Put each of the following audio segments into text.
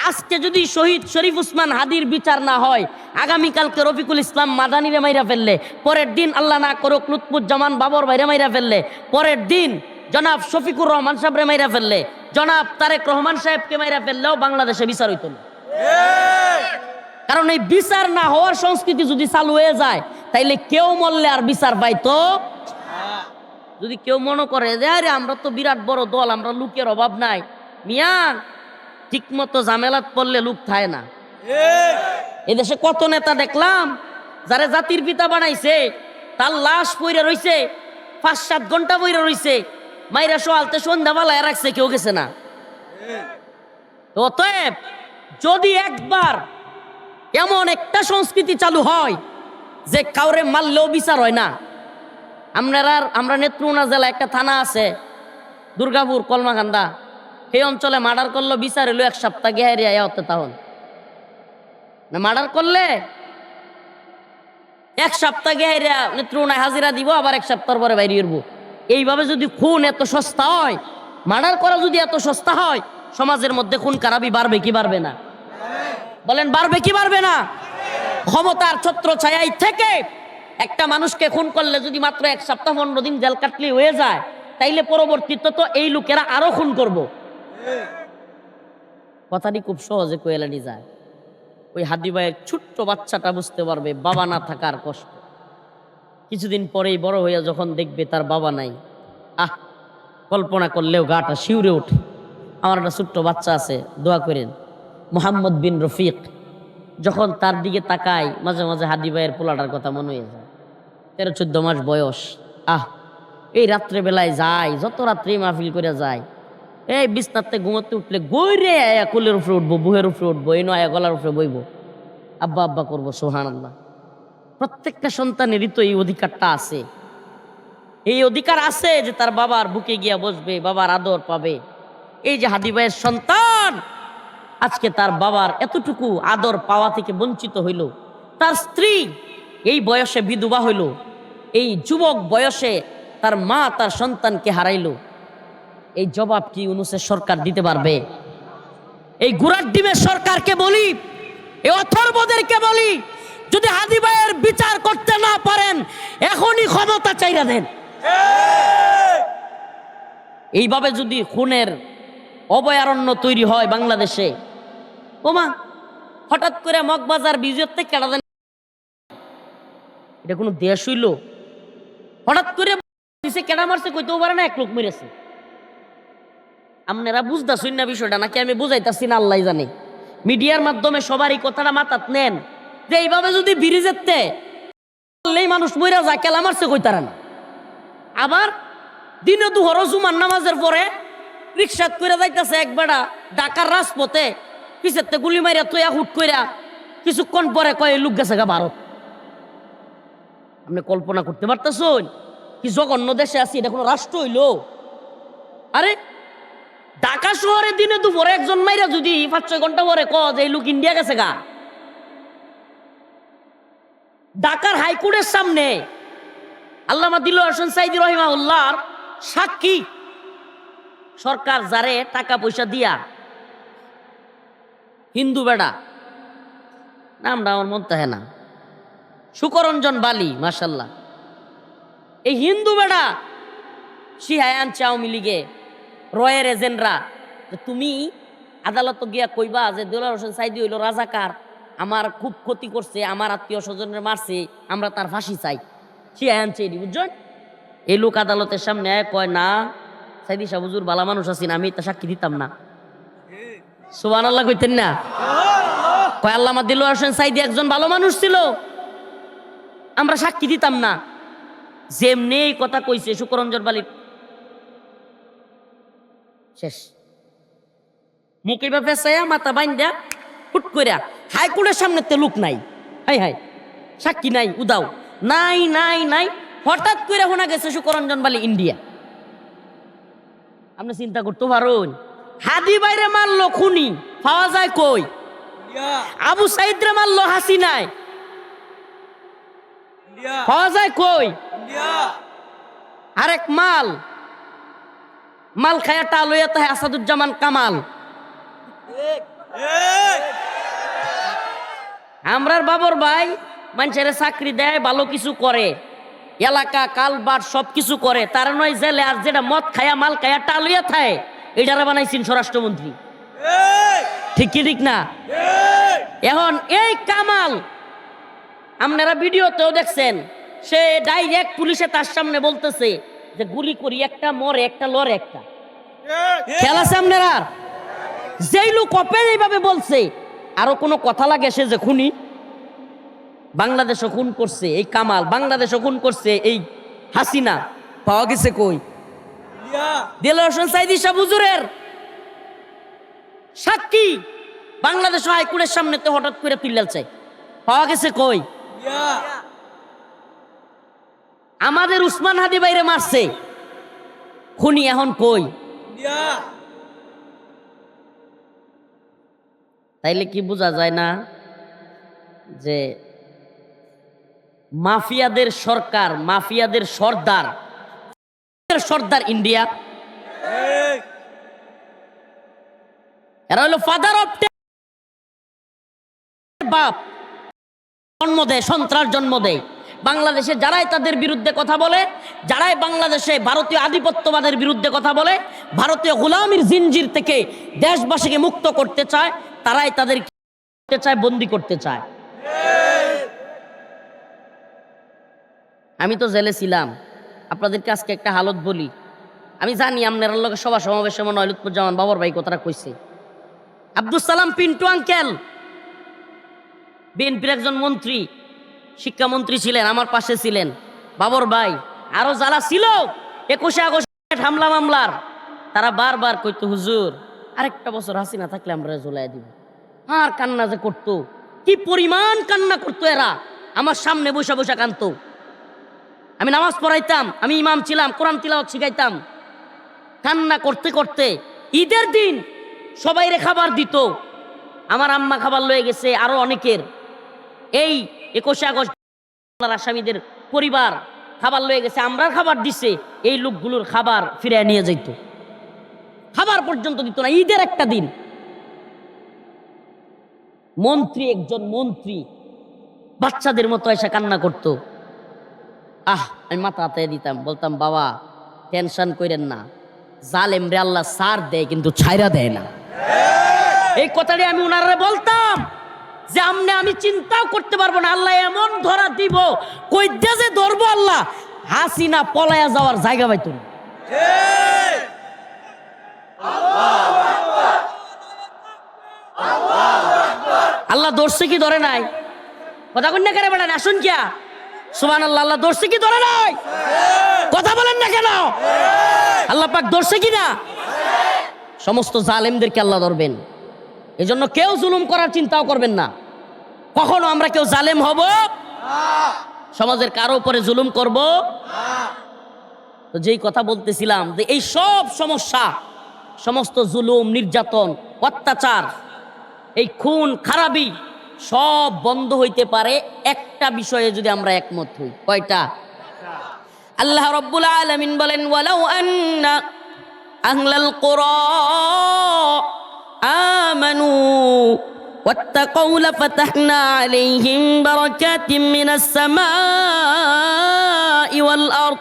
আজকে যদি শহীদ শরীফ উসমান হাদির বিচার না হয়, আগামীকালকে রফিকুল ইসলাম মাদানিরে মাইরা ফেললে, পরের দিন আল্লাহ না করুক লুৎফুজ্জামান বাবর ভাইরে মাইরা ফেললে, পরের দিন জনাব শফিকুর রহমান সাহেবরে মাইরা ফেললে, জনাব তারেক রহমান সাহেবকে মাইরা ফেললেও বাংলাদেশে বিচার হইত না। কারণ এই বিচার না হওয়ার সংস্কৃতি যদি চালু হয়ে যায়, তাইলে কেউ মরলে আর বিচার পাইতো। যদি কেউ মনে করে যে আরে আমরা তো বিরাট বড় দল, আমরা লোকের অভাব নাই, মিয়া ঠিক মতো ঝামেলাত পড়লে লোক থায় না। এদেশে কত নেতা দেখলাম যারা জাতির পিতা বানাইছে, তার লাশ পইরা রইছে, 5-7 ঘন্টা পইরা রইছে, মাইরা সোয়ালতে সন্ধ্যাবেলায় রাখছে, কেউ গেছে না। অতএব যদি একবার এমন একটা সংস্কৃতি চালু হয় যে কাউরে মারলেও বিচার হয় না। আমরা নেত্রকোনা জেলা একটা থানা আছে দুর্গাপুর কলমাকান্দা, সেই অঞ্চলে মার্ডার করলো বিচার হলো 1 সপ্তাহ গেহারি আয়া হতে, তখন না মার্ডার করলে 1 সপ্তাহ গেহারিয়া নেত্রকোনায় হাজিরা দিব, আবার 1 সপ্তাহ পরে বাইরে উঠবো। এইভাবে যদি খুন এত সস্তা হয়, মার্ডার করা যদি এত সস্তা হয়, সমাজের মধ্যে খুন খারাপি বাড়বে কি বাড়বে না? বলেন বাড়বে কি বাড়বে না? ক্ষমতার ছত্র ছায়াই থেকে একটা মানুষকে খুন করলে যদি মাত্র 1 সপ্তাহ 15 দিন জেল কাটলে হয়ে যায়, তাইলে পরবর্তীতে তো এই লোকেরা আরো খুন করব। কথাটি খুব সহজে কয়েলানি যায়। ওই হাদি ভাইয়ের ছোট্ট বাচ্চাটা বুঝতে পারবে বাবা না থাকার কষ্ট। কিছুদিন পরেই বড় হইয়া যখন দেখবে তার বাবা নাই, কল্পনা করলেও গাটা শিউরে ওঠে। আমার একটা ছোট্ট বাচ্চা আছে, দোয়া করেন, মোহাম্মদ বিন রফিক। যখন তার দিকে তাকাই, মাঝে মাঝে হাদি ভাইয়ের পোলাটার কথা মনে হয়ে যায়। 13-14 মাস বয়স। এই রাত্রে বেলায় যায়, যত রাত্রে মাহফিল করে যায়, এই বিছনাতে ঘুমাতে উঠলে গৈরে আয়া কোলের উপরে উঠবো, বুহের উপরে উঠবো, এই নয় গলার উপরে বইব, আব্বা আব্বা করবো। সুবহানাল্লাহ। প্রত্যেকটা সন্তানেরই তো এই অধিকারটা আছে। এই অধিকার আছে যে তার বাবার বুকে গিয়া বসবে, বাবার আদর পাবে। এই যে হাদি ভাইয়ের সন্তান আজকে তার বাবার এতটুকু আদর পাওয়া থেকে বঞ্চিত হইল, তার স্ত্রী এই বয়সে বিধবা হইল, এই যুবক বয়সে তার মা তার সন্তানকে হারাইল, এই জবাব কি ইউনূসের সরকার দিতে পারবে? এই গুড়ার ডিমের সরকারকে বলি, এই অথর্বদেরকে বলি, যদি হাদি ভাইয়ের বিচার করতে না পারেন, এখনই ক্ষমতা চাইরা দেন। এইভাবে যদি খুনের অভয়ারণ্য তৈরি হয় বাংলাদেশে, ওমা হঠাৎ করে মগবাজার বিজয়তে কেডা দেন, এটা কোনো দেশ হইল? হঠাৎ করে কেডা মারছে কইতেও পারে না, 1 লোক মেরেছে। আপনারা বুঝতেছেন না বিষয়টা, নাকি আমি বুঝাইতেছি না আল্লাহ জানে। মিডিয়ার মাধ্যমে সবার এই কথাটা মাথাত নেন যে এইভাবে যদি ব্রিজেতে মানুষ মইরা যায়, কেলা মারছে কইতারা না। আবার দিনে দুহর জুমার নামাজের পরে রিক্সাত করে যাইতেছে এক বেড়া ঢাকার রাজপথে, পিছেতে গুলি মাইরা তুই হুট কইরা কিছুক্ষণ পরে কয় লোক গেছে গা ভারত। আপনি কল্পনা করতে পারতেছেন কি জঘন্য দেশে আছি? এটা কোনো রাষ্ট্র হইল? আরে ঢাকা শহরে দিনে দুপুরে একজন মাইরা যদি 5-6 ঘন্টা পরে ক যে এই লোক ইন্ডিয়া গেছে গা। ঢাকার হাইকোর্টের সামনে আল্লামা দিলওয়ার হোসেন সাইদি রহিমাহুল্লাহর সাক্ষী সরকার যারে টাকা পয়সা দিয়া, হিন্দু বেড়া, নামটা আমার মন তাহে না, সুকরঞ্জন বালি, মাশাল্লাহ। এই হিন্দু বেড়া সিহায় আনছে আওয়ামী লীগে রয়ের এজেন্টরা, তুমি আদালত গিয়া কইবা যে দেলোয়ার হোসেন সাইদি হইল রাজাকার, আমার খুব ক্ষতি করছে, আমার আত্মীয় স্বজনের মারছে, আমরা তার ফাঁসি চাই। সিহায় আনছে এটি, বুঝছেন? এই লোক আদালতের সামনে কয় না, সাইদি সাহ হুজুর ভালো মানুষ আছেন, আমি তা সাক্ষী দিতাম না। সুবহানাল্লাহ কইতেন না? কয় আল্লামা দিলওয়ার হোসেন সাইদি একজন ভালো মানুষ ছিল, আমরা সাক্ষী দিতাম না। যেমনি এই কথা কইছে সুকরঞ্জন বালির শেষ। মুখে ফেসাইয়া মাথা বাইন্দা হুট কইরা হাইকোর্টের সামনে তে লোক নাই, হাই হাই সাক্ষী নাই, উদাও নাই নাই নাই। হঠাৎ করে শোনা গেছে সুকরঞ্জন বালি ইন্ডিয়া। আপনি চিন্তা করতে পারুন, হাদি বাইরে মারলো খুনি, পাওয়া যায় কই? আবু সাইদ রে মারলো হাসিনায়, পাওয়া যায় কই? আরেক মাল খায়া টাল হইয়া তাহে আসাদুজ্জামান কামাল। আমরার বাবর ভাই মানুষের চাকরি দেয়, ভালো কিছু করে, এলাকা কালবাট সব কিছু করে, তার নয় জেলে, আর যেটা মদ খায়া মাল খায়া টালুয়া থায় এটারা বানাইছেন স্বরাষ্ট্রমন্ত্রী। ঠিক কি ঠিক না? এখন এই কামাল আপনারা ভিডিওতেও দেখছেন, সে ডাইরেক্ট পুলিশে তার সামনে বলতেছে যে গুলি করি, একটা মরে একটা লড়ে একটা। খেয়াল আছে আপনারা? যেই লোক অপেন এইভাবে বলছে, আরো কোনো কথা লাগে সে যে খুনি? বাংলাদেশও খুন করছে এই কামাল, বাংলাদেশও খুন করছে এই হাসিনা, পাওয়া গেছে কই? দেলোয়ার হোসেন সাইদি সাহেব হুজুরের সাক্ষী বাংলাদেশ হাইকোর্টের সামনে তো হঠাৎ করে তুলে চাই, পাওয়া গেছে কই? আমাদের উসমান হাদি বাইরে মারছে, খুনি এখন কই? তাইলে কি বোঝা যায় না যে মাফিয়াদের সরকার, মাফিয়াদের সর্দার, সর্দার ইন্ডিয়া, এরা হলো ফাদার অফ বাপ, জন্ম দেয়, সন্ত্রাস জন্ম দেয়। বাংলাদেশে যারাই তাদের বিরুদ্ধে কথা বলে, যারাই বাংলাদেশে ভারতীয় আধিপত্যবাদের বিরুদ্ধে কথা বলে, ভারতীয় গোলামির জিনজির থেকে দেশবাসীকে মুক্ত করতে চায়, তারাই তাদের করতে চায়, বন্দী করতে চায়। আমি তো জেলে ছিলাম, আপনাদেরকে আজকে একটা হালত বলি। আমি জানি আপনার লোকের সভা সমাবেশে মনে হয় লুৎফুজ্জামান বাবর ভাই কথাটা কইছে। আব্দুল সালাম পিন্টু আঙ্কেল বিএনপির একজন মন্ত্রী, শিক্ষামন্ত্রী ছিলেন, আমার পাশে ছিলেন। বাবর ভাই আরো যারা ছিল 21 আগস্ট হামলা মামলার, তারা বারবার কইতো হুজুর আরেকটা বছর হাসিনা থাকলে আমরা ঝুলাই দিব। আর কান্না যে করতো, কি পরিমাণ কান্না করতো এরা, আমার সামনে বসে বসে কানতো। আমি নামাজ পড়াইতাম, আমি ইমাম ছিলাম, কোরআন তিলাওয়াত শিখাইতাম। কান্না করতে করতে ঈদের দিন সবাইরে খাবার দিত। আমার আম্মা খাবার লয়ে গেছে, আরো অনেকের এই 21 আগস্ট আসামিদের পরিবার খাবার লয়ে গেছে, আমরা খাবার দিছে, এই লোকগুলোর খাবার ফিরে নিয়ে যাইত, খাবার পর্যন্ত দিত না। ঈদের একটা দিন মন্ত্রী, একজন মন্ত্রী বাচ্চাদের মতো এসে কান্না করত। আমি মাথা হাতে দিতাম, বলতাম বাবা টেনশন করেন না, জালেম রে আল্লাহ সার দেয় কিন্তু ছাইরা দেয় না। এই কথাটি আমি উনারে বলতাম যে আমি চিন্তাও করতে পারবো না, আল্লাহ এমন ধরা দিব, কই দেশে ধরবো আল্লাহ, হাসিনা পলায়া যাওয়ার জায়গা পাইতো না। আল্লাহ ধরছে কি ধরে নাই? কথা কন না কেন বেড়ান, আসুন কিয়া সুবহানাল্লাহ। আল্লাহ ধরছে কি ধরে নাই? কথা বলেন না কেন? আল্লাহ পাক ধরছে কি না? সমস্ত জালেমদেরকে আল্লাহ ধরবেন। এই জন্য কেউ জুলুম করার চিন্তাও করবেন না। কখনো আমরা কেউ জালেম হব, সমাজের কারো উপরে জুলুম করব। তো যেই কথা বলতেছিলাম যে এই সব সমস্যা, সমস্ত জুলুম, নির্যাতন, অত্যাচার, এই খুন খারাপি সব বন্ধ হইতে পারে একটা বিষয়ে যদি আমরা একমত হই। কয়টা? আল্লাহ রাব্বুল আলামিন বলেন ওয়ালাউ আন্না আহলাল কুরা আমানু ওয়াত্তাকাউ লাফাতাহনা আলাইহিম বারাকাতিম মিনাস সামাই ওয়াল আরদ।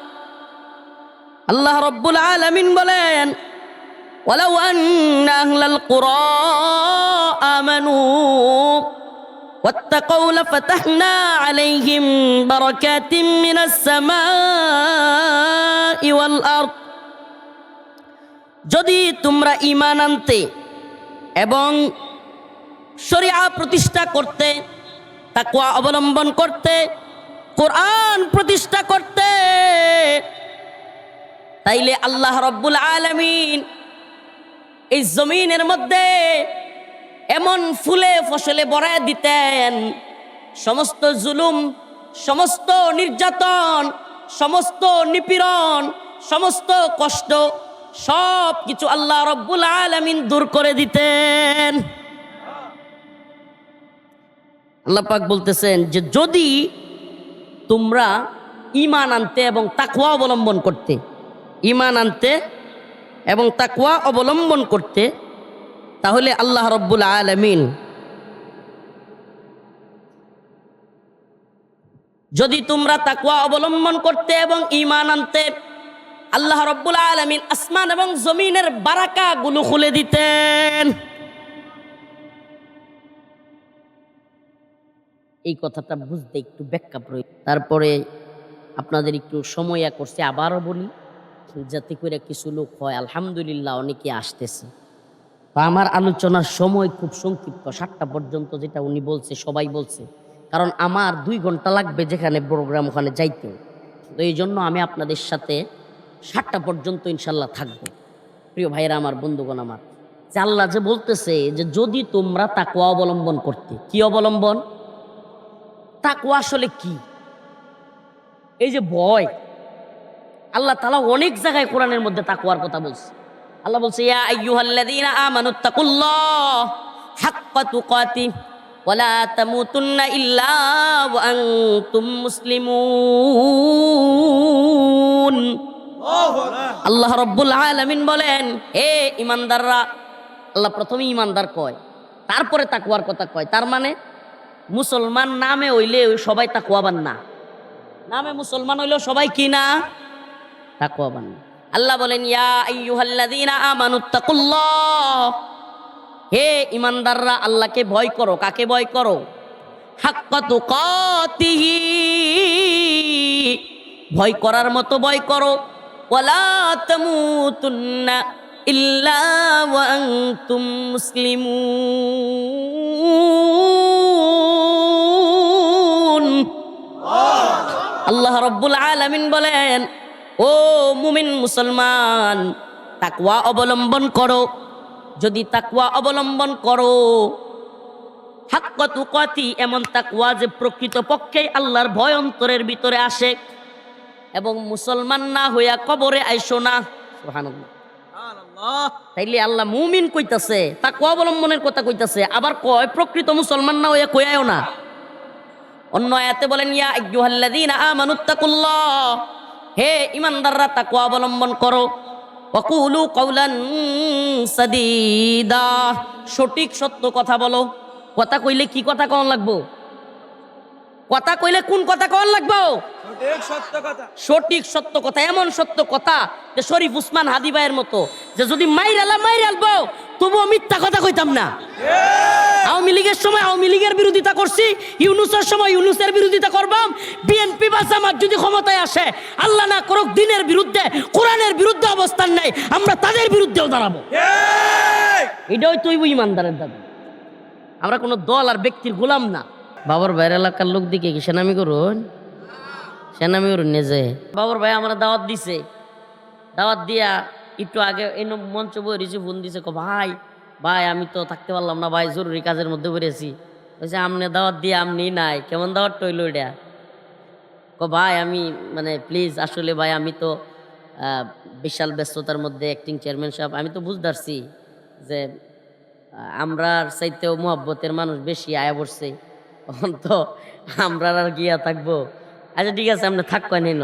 আল্লাহ রাব্বুল আলামিন বলেন ওয়ালাউ আন্না আহলাল কুরা আমানু ওয়াত্তাকাউ লাফাতাহনা আলাইহিম বারাকাতিম মিনাস সামাই ওয়াল আরদ। যদি তোমরা ঈমান আনতে এবং শরিয়া প্রতিষ্ঠা করতে, তাকওয়া অবলম্বন করতে, কোরআন প্রতিষ্ঠা করতে, তাইলে আল্লাহ রাব্বুল আলামিন এই জমিনের মধ্যে এমন ফুলে ফসলে ভরায় দিতেন, সমস্ত জুলুম, সমস্ত নির্যাতন, সমস্ত নিপীড়ন, সমস্ত কষ্ট, সব কিছু আল্লাহ রাব্বুল আলামিন দূর করে দিতেন। আল্লাহ পাক বলতেছেন যে যদি তোমরা ঈমান আনতে এবং তাকওয়া অবলম্বন করতে, ঈমান আনতে এবং তাকওয়া অবলম্বন করতে, তাহলে আল্লাহ রাব্বুল আলামিন যদি তোমরা তাকওয়া অবলম্বন করতে এবং ঈমান আনতে, আল্লাহ রাব্বুল আলামিন আসমান এবং জমিনের বারাকাগুলো খুলে দিতেন। এই কথাটা বুঝতে একটু ব্যাখ্যা প্রয়োজন। তারপরে আপনাদের একটু সময় করছে, আবারও বলি যাতে করে কিছু লোক হয়। আলহামদুলিল্লাহ অনেকে আসতেছে। তো আমার আলোচনার সময় খুব সংক্ষিপ্ত, 7টা পর্যন্ত, যেটা উনি বলছে সবাই বলছে, কারণ আমার 2 ঘন্টা লাগবে যেখানে প্রোগ্রাম ওখানে যাইতে। তো এই জন্য আমি আপনাদের সাথে 7টা পর্যন্ত ইনশাল্লাহ থাকবো। প্রিয় ভাইয়েরা আমার, বন্ধুগণ আমার, যে আল্লাহ যে বলতেছে যে যদি তোমরা তাকওয়া অবলম্বন করতে, কি অবলম্বন? তাকওয়া আসলে কি? এই যে ভয়, আল্লাহ তাআলা অনেক জায়গায় কোরআনের মধ্যে তাকওয়ার কথা বলছে। আল্লাহ বলছে, ইয়া আইয়ুহাল্লাযীনা আমানুত্তাকুল্লাহ হাক্কা তুকাতিহ ওয়া লা তামুতুন্না ইল্লা ওয়া আনতুম মুসলিমুন। আল্লাহ রাব্বুল আলামিন বলেন, হে ঈমানদাররা, আল্লাহ প্রথমে ঈমানদার কয়, তারপরে তাকওয়ার কথা কয়। তার মানে মুসলমান নামে হইলে সবাই তাকওয়াবান না, নামে মুসলমান হইলেও সবাই কি না? তাকওয়াবান না। আল্লাহ বলেন, ইয়া আইয়ুহাল্লাযীনা আমানুত্তাকুল্লাহ, হে ঈমানদাররা আল্লাহকে ভয় করো। কাকে ভয় করো? হাক্কা তুকাতিহি, ভয় করার মতো ভয় করো। ওয়ালা তামুতুন্না ইল্লা ওয়া আনতুম মুসলিমুন। আল্লাহ রাব্বুল আলামিন বলেন, ও মুমিন মুসলমান, তাকওয়া অবলম্বন করো। যদি তাকওয়া অবলম্বন করো, হাক্কা তুকাতি, এমন তাকওয়া যে প্রকৃত পক্ষে আল্লাহর ভয় অন্তরের ভিতরে আসে, এবং মুসলমান না হইয়া কবরে আইসো না। সুবহানাল্লাহ। তাইলে আল্লাহ মুমিন কইতাছে, তাকওয়া অবলম্বনের কথা কইতাছে, আবার কয় প্রকৃত মুসলমান না হইয়া কইয়াও না। অন্য আয়াতে বলেন, ইয়া আইয়ুহাল্লাযীনা আমানুত্তাকুল্লাহ, হে ঈমানদাররা তাকওয়া অবলম্বন করো। ওয়াকুলু কাওলান সাদীদা, সঠিক সত্য কথা বলো। কথা কইলে কি কথা কওয়ান লাগবো? কথা কইলে কোন কথা কওয়ান লাগবো? সঠিক সত্য কথা। এমন সত্য কথা যে শরীফ উসমান হাদি ভাইয়ের মতো, যে যদি মাইরালবো তবুও মিথ্যা কথা কইতাম না। আওয়ামী লীগের সময় আওয়ামী লীগের বিরোধিতা করছি, ইউনূসের সময় ইউনূসের বিরোধিতা করবাম। বিএনপি বা জামাত যদি ক্ষমতায় আসে, আল্লাহ না করুক, দ্বীনের বিরুদ্ধে, কোরআনের বিরুদ্ধে অবস্থান নেয়, আমরা তাদের বিরুদ্ধেও দাঁড়াবো। এটাই তো ঈমানদারের দাবি। আমরা কোনো দল আর ব্যক্তির গোলাম না। বাবর ভাইয়ের এলাকার লোক দিকে কি সেনামি করুন? সেনামি করুন নিজে। বাবর ভাই আমরা দাওয়াত দিছে, দাওয়াত দিয়া একটু আগে এই মঞ্চ বইছি, ফোন দিছে, ভাই ভাই আমি তো থাকতে পারলাম না ভাই, জরুরি কাজের মধ্যে বেরিয়েছি। বলছে আমনে দাওয়াত দিয়ে আমনি নাই, কেমন দাওয়াত টইল এটা? ভাই আমি মানে প্লিজ, আসলে ভাই আমি তো বিশাল ব্যস্ততার মধ্যে, অ্যাক্টিং চেয়ারম্যান সাহেব, আমি তো বুঝতে পারছি যে আমরা চাইতেও মোহাব্বতের মানুষ বেশি আয়া পড়ছে, তখন তো আমরা আর গিয়া থাকবো। আচ্ছা ঠিক আছে, আমরা থাক কয় নিন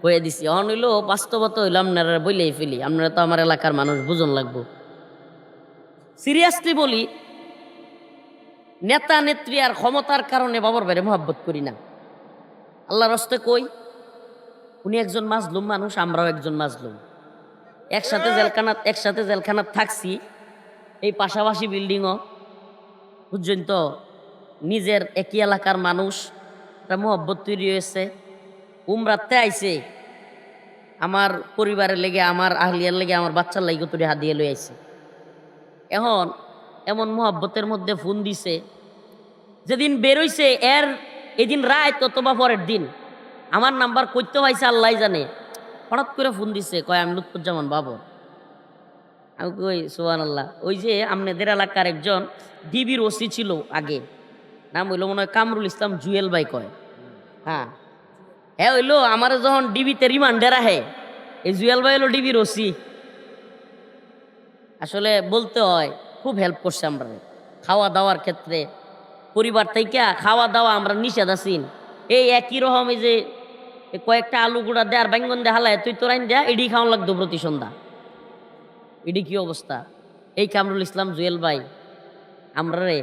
কয়ে দিছি। অন হইলো বাস্তবতা হইলো আপনারা বইলেই ফেলি, আপনারা তো আমার এলাকার মানুষ, বুঝন লাগবো। সিরিয়াসলি বলি, নেতা নেত্রী আর ক্ষমতার কারণে বাবর ভাইরে মোহাব্বত করি না। আল্লাহর রাস্তে কই, উনি একজন মাজলুম মানুষ, আমরাও একজন মাজলুম। একসাথে জেলখানাত থাকছি, এই পাশাপাশি বিল্ডিংও, বুঝছেন তো। নিজের একই এলাকার মানুষ, একটা মোহাব্বত তৈরি হয়েছে। উমরাতে আইছে, আমার পরিবারের লেগে, আমার আহলিয়ার লেগে, আমার বাচ্চার লাগে তোরে হাত দিয়ে লই আইছে। এখন এমন মোহাব্বতের মধ্যে ফোন দিছে, যেদিন বেরোইছে এর এদিন রাত অথবা পরের দিন, আমার নাম্বার কইতে পাইছে আল্লাহ জানে। হঠাৎ করে ফোন দিছে, কয় আমি লুৎফুজ্জামান বাবর। আমি কই সুবহানাল্লাহ। ওই যে আপনাদের এলাকার একজন ডিবির ওসি ছিল আগে, নাম হইলো মনে হয় কামরুল ইসলাম জুয়েল ভাই কয়। হ্যাঁ হ্যাঁ হইলো, আমার যখন ডিবিতে রিমান্ডে রাখে, এই জুয়েল ভাই হলো ডিবির ওসি। আসলে বলতে হয় খুব হেল্প করছে আমরা খাওয়া দাওয়ার ক্ষেত্রে। পরিবার থেকে খাওয়া দাওয়া আমরা নিষেধ আছি। এই একই রকম, এই যে কয়েকটা আলু গুঁড়া দেয় আর বেঙ্গন দে হালায়, তুই তোর আইন দেয়া, এডি খাওয়ান লাগতো প্রতি সন্ধ্যা। এডি কি অবস্থা? এই কামরুল ইসলাম জুয়েল ভাই আমরা রে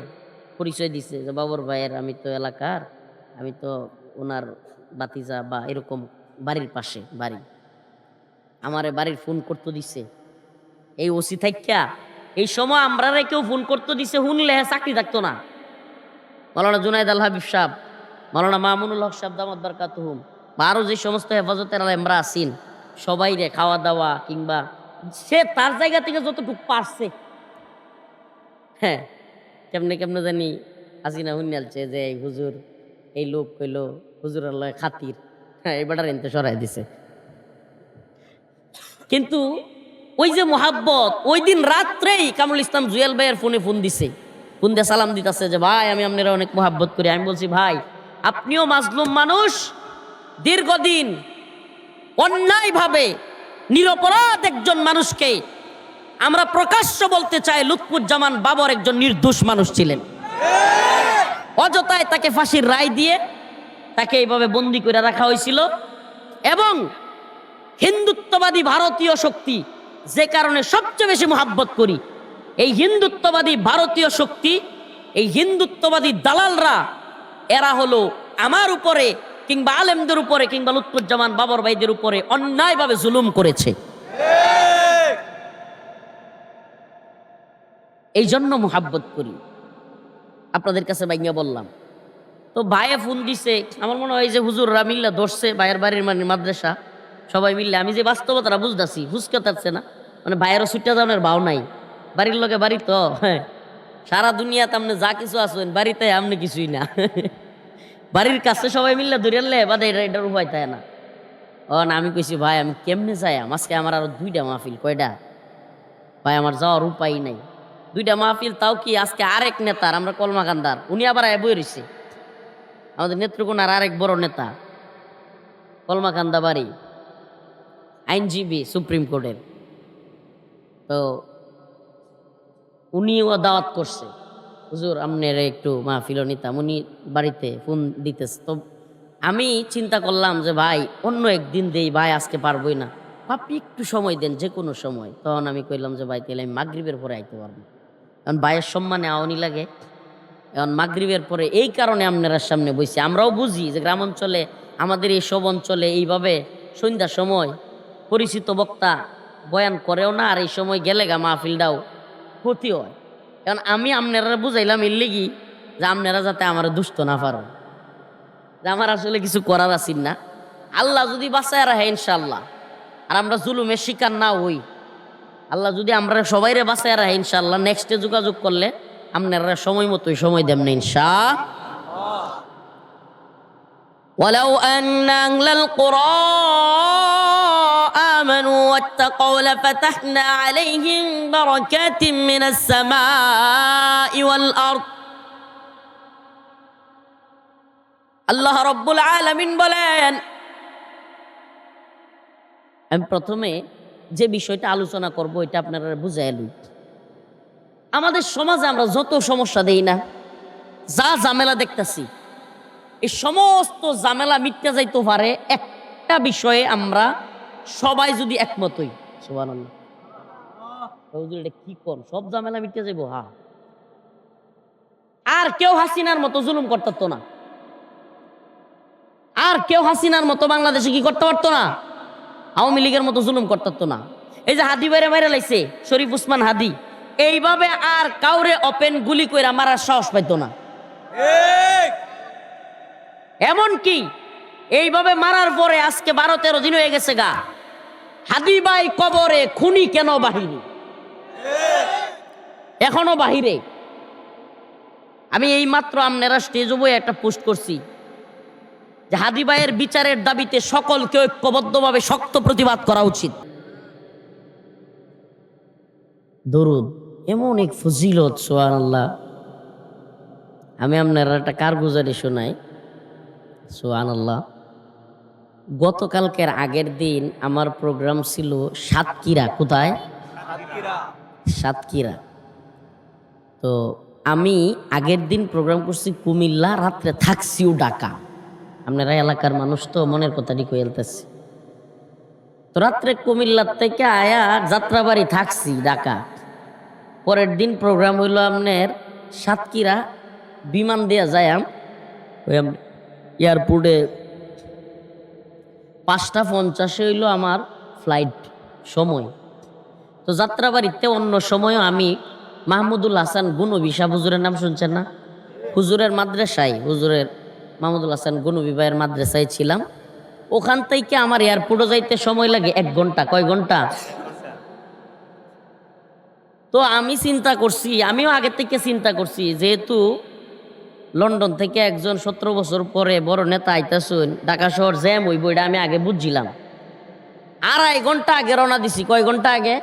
পরিচয় দিছে যে বাবর ভাইয়ের, আমি তো এলাকার, আমি তো ওনার বাতিজা বা এরকম বাড়ির পাশে বাড়ি, আমারে বাড়ির ফোন করতে দিছে এই ওসি থাইকা। এই সময় আমরা কেউ ফোন করতে দিছে, শুনলে চাকরি থাকতো না। মাওলানা জুনায়েদ আল হাবিব সাহেব, মাওলানা মামুনুল হক সাহেব দামাত বারকাতুহুম, বা আরো যে সমস্ত হেফাজতের আলেমরা আছেন, সবাই রে খাওয়া দাওয়া কিংবা সে তার জায়গা থেকে যতটুকু পারছে, হ্যাঁ, কেমনে কেমনে জানি হাসিনা হুন্যালছে যে এই হুজুর, এই লোক কইল হুজুর আল্লাহ খাতির, হ্যাঁ, এবার এনতে সরাই দিছে। কিন্তু ওই যে মোহাব্বত, ওই দিন রাত্রেই কামরুল ইসলাম জুয়েল ভাইয়ের ফোনে ফোন দিছে, ফোন দিয়ে সালাম দিতেছে যে ভাই আমি আপনারা অনেক মোহাব্বত করি। আমি বলছি ভাই আপনিও মাজলুম মানুষ, দীর্ঘদিন অন্যায়ভাবে নিরপরাধ একজন মানুষকে আমরা প্রকাশ্য বলতে চাই লুৎফুজ্জামান বাবর একজন নির্দোষ মানুষ ছিলেন। অযথায় তাকে ফাঁসির রায় দিয়ে তাকে এইভাবে বন্দি করে রাখা হয়েছিল। এবং হিন্দুত্ববাদী ভারতীয় শক্তি, যে কারণে সবচেয়ে বেশি মোহাব্বত করি, এই হিন্দুত্ববাদী ভারতীয় শক্তি, এই হিন্দুত্ববাদী দালালরা, এরা হলো আমার উপরে কিংবা আলেমদের উপরে কিংবা লুৎফুজ্জামান বাবর ভাইদের উপরে অন্যায়ভাবে জুলুম করেছে। এই জন্য মোহাব্বত করি, আপনাদের কাছে ভাইয়া বললাম। তো ভাইয়ে ফোন দিছে, আমার মনে হয় যে হুজুররা মিল্লা ধরছে ভাইয়ের বাড়ির মানে মাদ্রাসা, সবাই মিললে আমি যে বাস্তবতাটা বুঝতেছি, হুসকে থাকছে না, মানে ভাইয়েরও ছুটে যাওয়ার ভাও নাই, বাড়ির লোকে বাড়ি তো, হ্যাঁ, সারা দুনিয়াতে আপনি যা কিছু আছেন বাড়িতে আপনি কিছুই না, বাড়ির কাছে সবাই মিললে ধরে বাদে এটার উপায় তাই না। ও না, আমি কইছি ভাই আমি কেমনে যাই, আজকে আমার আরো 2টা মাহফিল। কয়টা ভাই? আমার যাওয়ার উপায় নাই, 2টা মাহফিল, তাও কি আজকে আরেক নেতার, আমরা কলমাকান্দার, উনি আবার বই রয়েছে, আমাদের নেত্রকোনার আরেক বড় নেতা, কলমাকান্দা বাড়ি, আইনজীবী সুপ্রিম কোর্টের। তো উনিও দাওয়াত করছে, হুজুর আপনার একটু মাহফিলও নিতাম, উনি বাড়িতে ফোন দিতেছে। তো আমি চিন্তা করলাম যে ভাই অন্য একদিন দেই, ভাই আজকে পারবই না, আপনি একটু সময় দেন, যে কোনো সময়। তখন আমি কইলাম যে ভাই তাহলে আমি মাগরিবের পরে আইতে পারবো, কারণ ভাইয়ের সম্মানে আওয়ানি লাগে। এখন মাগরিবের পরে এই কারণে আপনার সামনে বসি। আমরাও বুঝি যে গ্রাম অঞ্চলে, আমাদের এই সব অঞ্চলে এইভাবে সন্ধ্যার সময় পরিচিত বক্তা বয়ান করেও না, আর এই সময় গেলে গা মাহফিলটাও ক্ষতি হয়। কারণ আমি আপনারা বুঝাইলাম এর লিগি যে আপনারা যাতে আমার দুষ্ট না পারো, যে আমার আসলে কিছু করার আছেন না। আল্লাহ যদি বাঁচায় রাখে ইনশাল্লাহ, আর আমরা জুলুমের শিকার না হই, আল্লাহ যদি আমরা সবাইরে বাঁচায় রাখে ইনশাল্লাহ, নেক্সটে যোগাযোগ করলে আপনারা সময় মতোই সময় দেন না ইনশাআল্লাহ। ওয়ালাউ আন্না আহলাল কুরা আমানু ওয়াত্তাকাউ লাফাতাহনা আলাইহিম বারাকাতিম মিনাস সামাই ওয়াল আরদ। আল্লাহ রাব্বুল আলামিন বলেন, আমি প্রথমে যে বিষয়টা আলোচনা করব এটা আপনারা বুঝাই লই। আমাদের সমাজে আমরা যত সমস্যা দেই না, যা ঝামেলা দেখতেছি, এই সমস্ত ঝামেলা মিটতে যাইতে পারে একটা বিষয়ে আমরা সবাই যদি একমত হই। সুবহানাল্লাহ, এটা কি কোন সব ঝামেলা মিটতে যাইব? হ্যাঁ, আর কেউ হাসিনার মতো জুলুম করতে না, আর কেউ হাসিনার মতো বাংলাদেশে কি করতে পারতো না, আওয়ামী লীগের মতো জুলুম করতে না। এই যে হাদি বাইরে মাইরা লাইছে শরীফ উসমান হাদি, এইভাবে আর কাউরে ওপেন গুলি কইরা মারার সাহস পাইতো না। এমন কি এইভাবে মারার পরে আজকে 12-13 দিন হয়ে গেছে গা, হাদি ভাই কবরে, খুনি কেন বাহিরে, এখনো বাহিরে। আমি এই মাত্র আপনারা স্টেজ বই একটা পোস্ট করছি যে হাদি ভাইয়ের বিচারের দাবিতে সকলকে ঐক্যবদ্ধভাবে শক্ত প্রতিবাদ করা উচিত। দরুদ এমন এক ফজিলত, সুবহানাল্লাহ। আমি আপনারা একটা কারগুজারি শোনাই, সুবহানাল্লাহ। গতকালকের আগের দিন আমার প্রোগ্রাম ছিল সাতক্ষীরা। কোথায়? সাতক্ষীরা। তো আমি আগের দিন প্রোগ্রাম করছি কুমিল্লা, রাত্রে থাকছিও ঢাকা। আপনারা এলাকার মানুষ তো মনের কথাটি কইলতেছি। তো রাত্রে কুমিল্লার থেকে আয়া যাত্রাবাড়ি থাকছি ঢাকা। পরের দিন প্রোগ্রাম হইল আপনার সাতক্ষীরা, বিমান দেয়া যায় এয়ারপোর্টে 5:50 হইল আমার ফ্লাইট সময়। তো যাত্রাবাড়িতে অন্য সময়ও আমি মাহমুদুল হাসান গুনবি সাহেব হুজুরের নাম শুনছেন না? হুজুরের মাদ্রাসায়, হুজুরের মাহমুদুল হাসান গুনবি ভাইয়ের মাদ্রাসায় ছিলাম। ওখান থেকে আমার এয়ারপোর্টে যাইতে সময় লাগে 1 ঘন্টা। কয় ঘন্টা? তো আমি চিন্তা করছি, আমিও আগে থেকে চিন্তা করছি, যেহেতু লন্ডন থেকে একজন 17 বছর পরে বড় নেতা আইতাছুন, ঢাকা শহর জ্যাম হইব এটা আমি আগে বুঝছিলাম। 2.5 ঘন্টা আগে রওনা দিছি। কয় ঘন্টা আগে?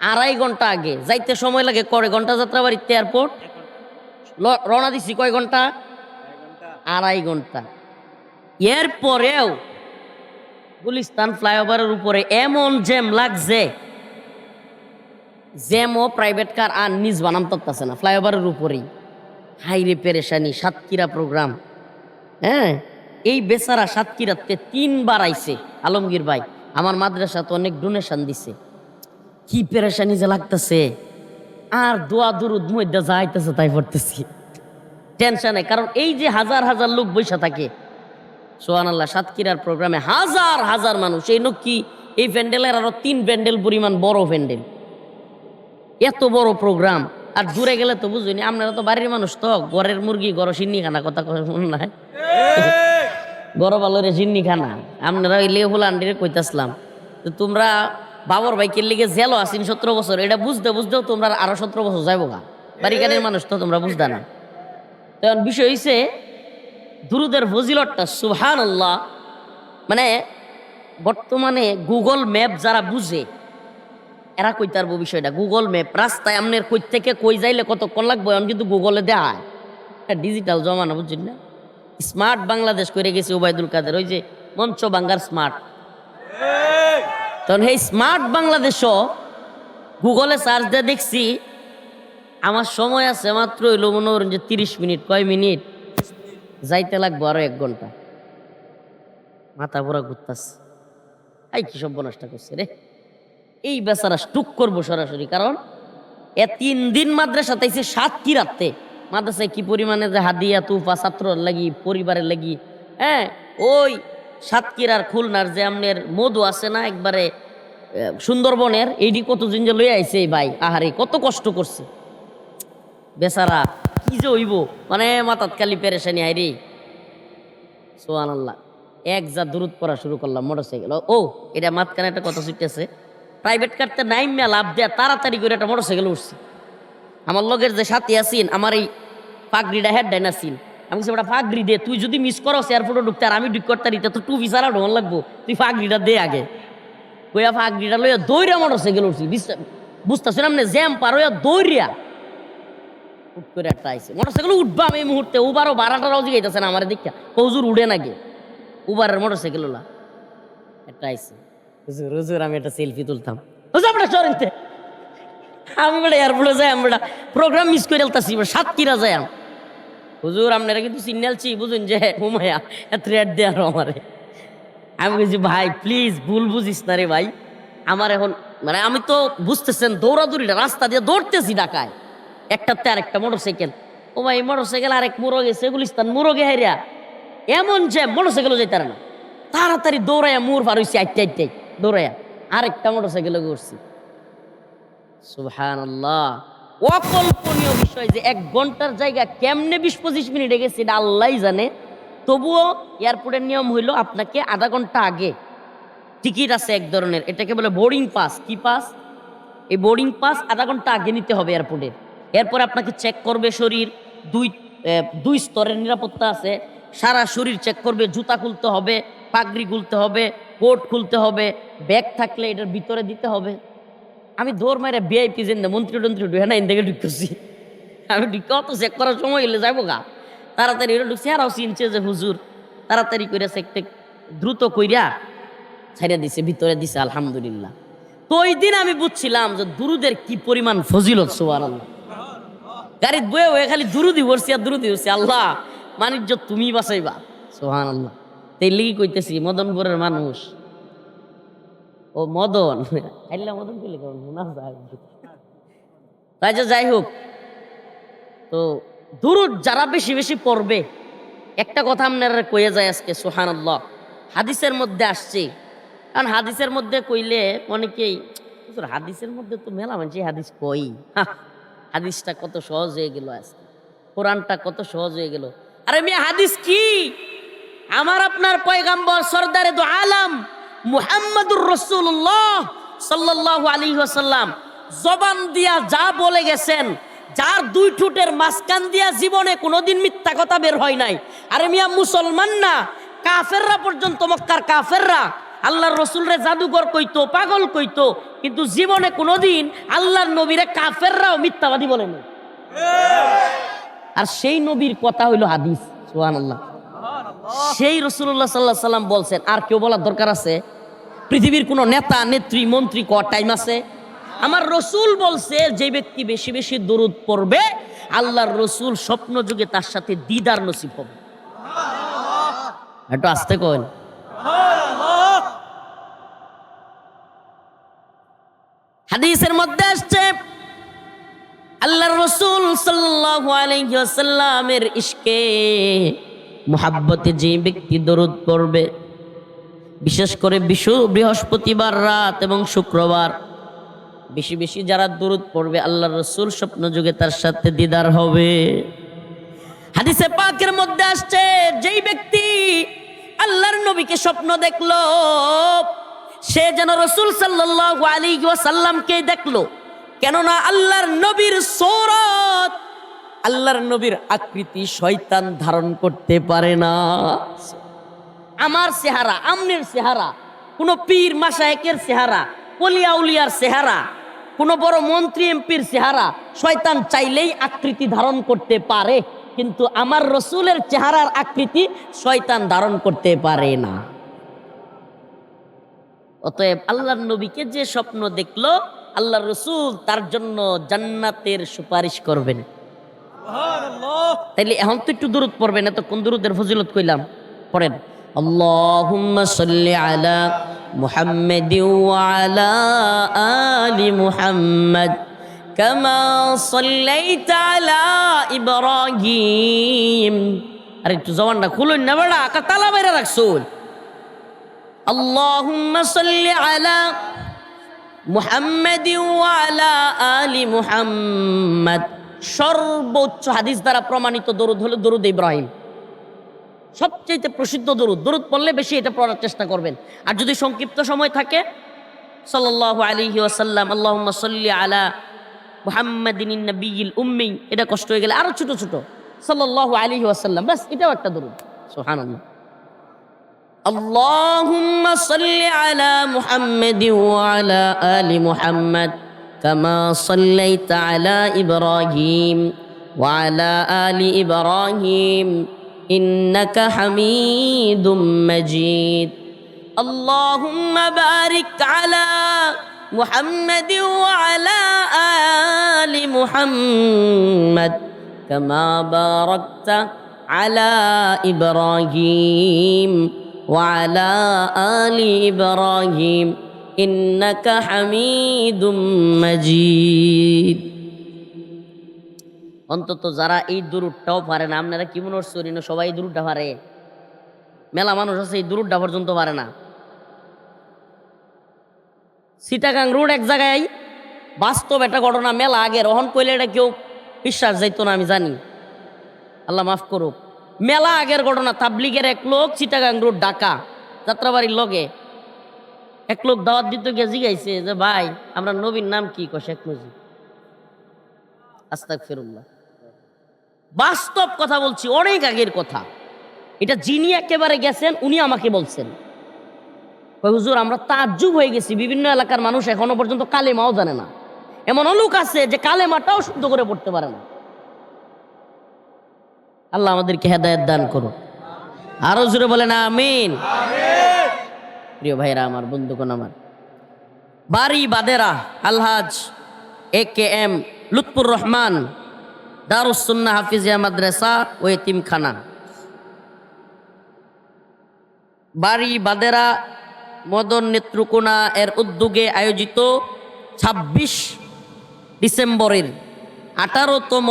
2.5 ঘন্টা আগে। যাইতে সময় লাগে কয় ঘন্টা যাত্রাবাড়িতে এয়ারপোর্ট? রওনা দিছি কয় ঘন্টা? 2.5 ঘন্টা। এরপরেও গুলিস্তান ফ্লাইওভারের উপরে এমন জ্যাম লাগছে, জ্যামও প্রাইভেট কার আর নিজ বানাম তত্তাছে না ফ্লাইওভারের উপরেই। হাইরে পেরেশানি। সাতক্ষীরা প্রোগ্রাম, হ্যাঁ, এই বেচারা সাতক্ষীরাতে 3 বার আইছে। আলমগীর ভাই আমার মাদ্রাসা তো অনেক ডোনেশন দিছে, কি পেরেশানি যে লাগতেছে। আর দোয়া দুরুদ মধ্যে যা আইতেছে তাই পড়তেছি, টেনশনে। কারণ এই যে হাজার হাজার লোক বৈশা থাকে, সুবহানাল্লাহ, সাতক্ষীরার প্রোগ্রামে হাজার হাজার মানুষ। এই কি এই প্যান্ডেলের আরো 3 প্যান্ডেল পরিমাণ বড় প্যান্ডেল, এত বড় প্রোগ্রাম। আর দূরে গেলে তো বুঝুনি, আপনারা তো বাড়ির মানুষ, তো ঘরের মুরগি গড় সিন্নি খানা কথা শুন না, গড় বালরে সিন্নি খানা। আপনারা ওই লেহুল আন্ডিরে কইতাসলাম, তো তোমরা বাবর ভাইকের লিগে জেলো আসিন 17 বছর, এটা বুঝতে বুঝতেও তোমরা আরো 17 বছর যাইব গা। বাড়িকারের মানুষ তো তোমরা বুঝতা না। তখন বিষয় হইছে দুরুদের ফজিলতটা সুবহানাল্লাহ। মানে বর্তমানে গুগল ম্যাপ যারা বুঝে এরা কই তারবো বিষয়টা। গুগল ম্যাপ রাস্তায় আপনার কই থেকে কই যাইলে কতক্ষণ লাগবে এখন কিন্তু গুগলে দেয়। ডিজিটাল জমানা, বুঝছেন না? স্মার্ট বাংলাদেশ করে গেছে ওবায়দুল কাদের, ওই যে মঞ্চ বাঙ্গার স্মার্ট। তখন এই স্মার্ট বাংলাদেশও গুগলে সার্চ দিয়ে দেখছি আমার সময় আছে মাত্র হইল মনে করেন যে 30 মিনিট। কয় মিনিট? যাইতে লাগবো আরো 1 ঘন্টা। মাথা পুরা ঘুরতাছে, এই কি সব বনষ্টা করছে রে। এই বেচারা স্টুক করবো সরাসরি, কারণ 3 দিন মাদ্রাসা তাইছে সাতক্ষীরাতে। মাদ্রাসায় কি পরিমাণে যে হাদিয়া তুফা ছাত্রর লাগি, পরিবারের লাগি, হ্যাঁ, ওই সাতক্ষীরার খুলনার যে আমনের মধু আছে না একবারে সুন্দরবনের, এইটি কত দিন যে লই আইছে ভাই। আহারে কত কষ্ট করছে বেচারা, কি যে হইব, মানে মাথাত খালি পেরেশানি। হাইরে সুবহানাল্লাহ। এক যা দূরত পড়া শুরু করলাম মোটরসাইকেল। ও এটা মাঝখানে একটা কথা ছুটতেছে, প্রাইভেট কারতে নাইমা লাভ দেয়া তাড়াতাড়ি করে একটা মোটরসাইকেল উঠছি। আমার লগের যে সাথী আছিন, আমার এই পাগড়িটা হেড ডাইন আছিন, আমি ওটা পাগড়ি দে, তুই যদি মিস করো এয়ারপোর্টে ঢুকতে আর আমি ঢুক করতে তো টু ভিসারা ঢোল লাগবো, তুই পাগড়িটা দে আগে। কইয়া পাগড়িটা লইয়া দৌড়া মোটরসাইকেল উঠছি। বুঝতেছি না জ্যাম পার হইয়া দৌড়িয়া হুট করে একটা আইসে মোটরসাইকেল উঠবা আমি এই মুহূর্তে। উবারও ভাড়াটারাও জিগাইতেছে না আমার দেখা, হুজুর উঠে নাকি উবারের মোটরসাইকেল ওলা একটা আইসে। হুজুর হুজুর আমি একটা সেলফি তুলতাম। হুজুর আমরা চরেনতে আমি বেটা এয়ারপোর্টে যাই, আমি বেটা প্রোগ্রাম মিস করে এলতাছি, সাতক্ষীরা যাই। হুজুর আপনারা কিন্তু সিগন্যালছি বুঝুন যে হুমায়া থ্রেট দেয় আরো আমারে। আমি বলছি ভাই প্লিজ ভুল বুঝিস না রে ভাই, আমার এখন মানে আমি তো বুঝতেছেন দৌড়াদৌড়িটা রাস্তা দিয়ে দৌড়তেছি ঢাকায়, একটাতে আরেকটা মোটরসাইকেল। ও ভাই মোটরসাইকেল আরেক মুরো গেছে গুলিস্তান মুরগে হাইরা এমন যে মোটরসাইকেলও যাইতে না, তাড়াতাড়ি দৌড়াইয়া মুর পার হইছি, আইটাই দৌড়াইয়া আরেকটা মোটরসাইকেলে ঘুরছি। সুবহানাল্লাহ, অকল্পনীয় বিষয় যে 1 ঘন্টার জায়গা কেমনে 20-25 মিনিটে গেছে এটা আল্লাহই জানে। তবুও এয়ারপোর্টের নিয়ম হইল আপনাকে আধা ঘন্টা আগে টিকিট আছে এক ধরনের, এটাকে বলে বোর্ডিং পাস। কি পাস? এই বোর্ডিং পাস আধা ঘন্টা আগে নিতে হবে এয়ারপোর্টে। এরপর আপনাকে চেক করবে শরীর, দুই স্তরের নিরাপত্তা আছে, সারা শরীর চেক করবে, জুতা খুলতে হবে, পাগড়ি খুলতে হবে, কোট খুলতে হবে, ব্যাগ থাকলে এটার ভিতরে দিতে হবে। আমি দৌড় মারে ভিআইপি যেন মন্ত্রী টন্ত্রী ঢুকে না ইন্দিকে ঢুকতেছি। আমি ঢুকে অত চেক করার সময় এলে যাবো গা, তাড়াতাড়ি এটা ঢুকছি। আরও চিনছে যে হুজুর তাড়াতাড়ি করে চেকটে দ্রুত কইরা ছাইড়া দিছে, ভিতরে দিছে, আলহামদুলিল্লাহ। তো ওই দিন আমি বুঝছিলাম যে দুরুদের কি পরিমাণ ফজিলত। সুবহানাল্লাহ, গাড়ির বয়ে হয়ে খালি দুরুদি বসছি আর দুরুদি বসছি, আল্লাহ মানিজ্য তুমি বাঁচাইবা। সুবহানাল্লাহ। তাই লিগি কইতেছি মদনপুরের মানুষ, ও মদন আইলা মদন কইলে না যায়। তাই যে যাই হোক, তো দুরুদ যারা বেশি বেশি পড়বে একটা কথা আপনারা কয়ে যায় আজকে, সুবহানাল্লাহ, হাদিসের মধ্যে আসছে। কারণ হাদিসের মধ্যে কইলে অনেকেই, হুজুর হাদিসের মধ্যে তো মেলা মানুষ হাদিস কই, হাদিসটা কত সহজ হয়ে গেল আজকে, কোরআনটা কত সহজ হয়ে গেল। আরে মিয়া হাদিস কি? আমার আপনার পয়গাম্বর সরদারে দু আলম মুহাম্মাদুর রাসূলুল্লাহ সাল্লাল্লাহু আলাইহি ওয়াসাল্লাম জবান দিয়া যা বলে গেছেন, যার দুই ঠোঁটের মাঝখান দিয়া জীবনে কোনোদিন মিথ্যা কথা বের হয় নাই। আরে মিয়া মুসলমান না, কাফেররা পর্যন্ত, মক্কার কাফেররা আল্লাহর রসুলরে জাদুঘর কইতো, পাগল কইতো, কিন্তু জীবনে কোনোদিন আল্লাহর নবীরে কাফেররাও মিথ্যাবাদী বলেনি। আর সেই নবীর কথা হইল হাদিস। সুবহানাল্লাহ। সেই রাসূলুল্লাহ সাল্লাল্লাহু আলাইহি সাল্লাম বলছেন, আর কেউ বলার দরকার আছে? পৃথিবীর কোন নেতা নেত্রী মন্ত্রী কর টাইম আছে? আমার রসুল বলছে, যে ব্যক্তি বেশি বেশি দরুদ পড়বে আল্লাহর রসুল স্বপ্ন যুগে তার সাথে দিদার নসিব হবে। একটু আস্তে কইন। হাদিসের মধ্যে আসছে, আল্লাহর রাসূল সাল্লাল্লাহু আলাইহি ওয়াসাল্লামের ইশকে মুহাব্বতে যে ব্যক্তি দরুদ পড়বে, বিশেষ করে বৃহস্পতিবার রাত এবং শুক্রবার বেশি বেশি যারা দরুদ পড়বে আল্লাহর রাসূল স্বপ্ন যুগে তার সাথে দিদার হবে। হাদিসে পাকের মধ্যে আসছে, যেই ব্যক্তি আল্লাহর নবীকে স্বপ্ন দেখলো, সে যেন রাসূল সাল্লাল্লাহু আলাইহি ওয়াসাল্লামকে দেখলো। কেননা আল্লাহর নবীর সূরত, আল্লাহর নবীর আকৃতি শয়তান ধারণ করতে পারে না। আমার চেহারা, আমনের চেহারা, কোন পীর মাশায়েখের চেহারা, ওলিয়া উলিয়ার চেহারা, কোন বড় মন্ত্রী এমপির চেহারা শয়তান চাইলেই আকৃতি ধারণ করতে পারে, কিন্তু আমার রসুলের চেহারার আকৃতি শয়তান ধারণ করতে পারে না। অতএব আল্লাহর নবীকে যে স্বপ্ন দেখলো, আল্লাহর রসুল তার জন্য জান্নাতের সুপারিশ করবেন। তাইলে এখন তো একটু দরুদ পড়বেন, এত কোন দরুদের ফজিলত কইলাম, পড়েন। আল্লাহুম্মা সাল্লি আলা মুহাম্মাদিন ওয়া আলা আলি মুহাম্মাদ কামা সাল্লাইতা আলা ইব্রাহিম। আরে একটু জবানটা খুলুন না বেড়া, আকা তালা বাইরে রাখছুন। আল্লাহুম্মা সাল্লি আলা মুহাম্মাদিন ওয়া আলা আলি মুহাম্মাদ। সর্বোচ্চ হাদিস দ্বারা প্রমাণিত দরুদ হলো দরুদ ইব্রাহিম, সবচেয়ে প্রসিদ্ধ দরুদ। দরুদ পড়লে বেশি এটা পড়ার চেষ্টা করবেন। আর যদি সংক্ষিপ্ত সময় থাকে, সাল্লাল্লাহু আলাইহি ওয়াসাল্লাম আল্লাহুম্মা সাল্লি আলা মুহাম্মাদিন নবিয়্যিল উম্মি, এটা কষ্ট হয়ে গেলে আরো ছোট ছোট সাল্লাল্লাহু আলাইহি ওয়াসাল্লাম, বাস এটাও একটা দরুদ। সুবহানাল্লাহ। আল্লাহুম্মা সাল্লি আলা মুহাম্মাদিন ওয়া আলা আলি মুহাম্মাদ কামা সাল্লাইতা আলা ইব্রাহিম ওয়া আলা আলি ইব্রাহিম ইন্নাকা হামিদুম মাজিদ। আল্লাহুম্মা বারিক আলা মুহাম্মাদিন ওয়া আলা আলি মুহাম্মাদ কামা বারাকতা আলা ইব্রাহিম ওয়া আলা আলি ইব্রাহিম ইন্নাকা হামিদুম মাজিদ। অন্তত যারা এই দুরুদটাও পারে না, আপনারা কি মনে হচ্ছে সবাই এই দুরুদটা পারে? মেলা মানুষ আছে এই দুরুদটা পর্যন্ত পারে না। চিটাগাং রোড এক জায়গায় বাস্তব একটা ঘটনা, মেলা আগের, অহন কইলে এটা কেউ বিশ্বাস যাইতো না, আমি জানি, আল্লাহ মাফ করুক। মেলা আগের ঘটনা, তাবলিগের এক লোক চিটাগাং রোড ঢাকা যাত্রাবাড়ির লগে এক লোক দাওয়াত দিতে গিয়ে জিগাইছে যে ভাই আমরা নবীর নাম কি? কয় শেখ মুজিব। আস্তাগফিরুল্লাহ। বাস্তব কথা বলছি, অনেক আগের কথা। এটা যিনি একেবারে গেছেন উনি আমাকে বলছেন, হুজুর আমরা তাজ্জুব হয়ে গেছি, বিভিন্ন এলাকার মানুষ এখনো পর্যন্ত কালেমাও জানে না। এমন লোক আছে যে কালেমাটাও শুদ্ধ করে পড়তে পারে না। আল্লাহ আমাদেরকে হেদায়েত দান করুন। আরো জোরে বলেন আমিন। প্রিয় ভাইরা আমার, বন্ধুগণ আমার, বাড়ি বাদেরা আলহাজ AKM লুৎফুর রহমান দারুস সুন্নাহ হাফিজিয়া মাদ্রাসা ও এতিমখানা, বাড়ি বাদেরা মদন নেত্রকোনা এর উদ্যোগে আয়োজিত 26 ডিসেম্বরের 18তম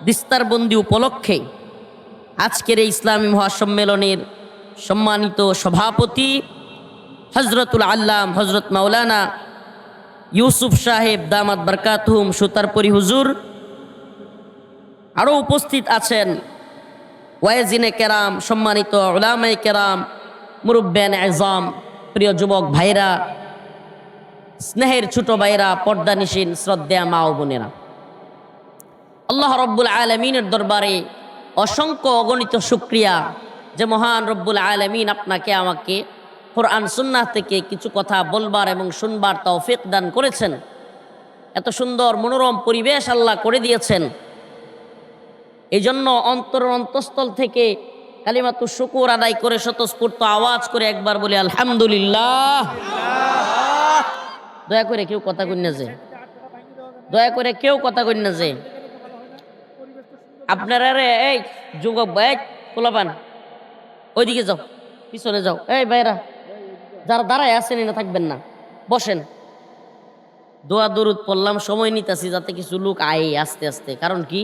দিস্তারবন্দি উপলক্ষে আজকের এই ইসলামী মহাসম্মেলনের সম্মানিত সভাপতি হজরতুল আল্লাম হজরত মাওলানা ইউসুফ সাহেব দামাত বরকাতুহুম সুতারপুরি হুজুর, আরও উপস্থিত আছেন ওয়াইজিনে কেরাম, সম্মানিত উলামায়ে কেরাম, মুরব্বিয়ান আযম, প্রিয় যুবক ভাইরা, স্নেহের ছোট ভাইরা, পর্দানিশীন শ্রদ্ধেয়া মা ও বোনেরা, আল্লাহ রব্বুল আলামিনের দরবারে অসংখ্য অগণিত শুকরিয়া যে মহান রব্বুল আলামিন আপনাকে আমাকে কোরআন সুন্নাহ থেকে কিছু কথা বলবার এবং শুনবার তৌফিক দান করেছেন। এত সুন্দর মনোরম পরিবেশ আল্লাহ করে দিয়েছেন। এই জন্য অন্তঃস্থল থেকে কালিমাতু শুকুর আদায় করে স্বতঃস্ফূর্ত আওয়াজ করে একবার বলি আলহামদুলিল্লাহ। দয়া করে কেউ কথা কই না যে, দয়া করে কেউ কথা কই না যে। আপনারা রে এই যুবক ভাই পোলাপান ওইদিকে যাও, পিছনে যাও। এই ভাইরা যারা দাঁড়ায় আছেন না থাকবেন না, বসেন। দোয়া দরুদ পড়লাম, সময় নিতেছি যাতে কিছু লোক আয় আস্তে আস্তে। কারণ কি?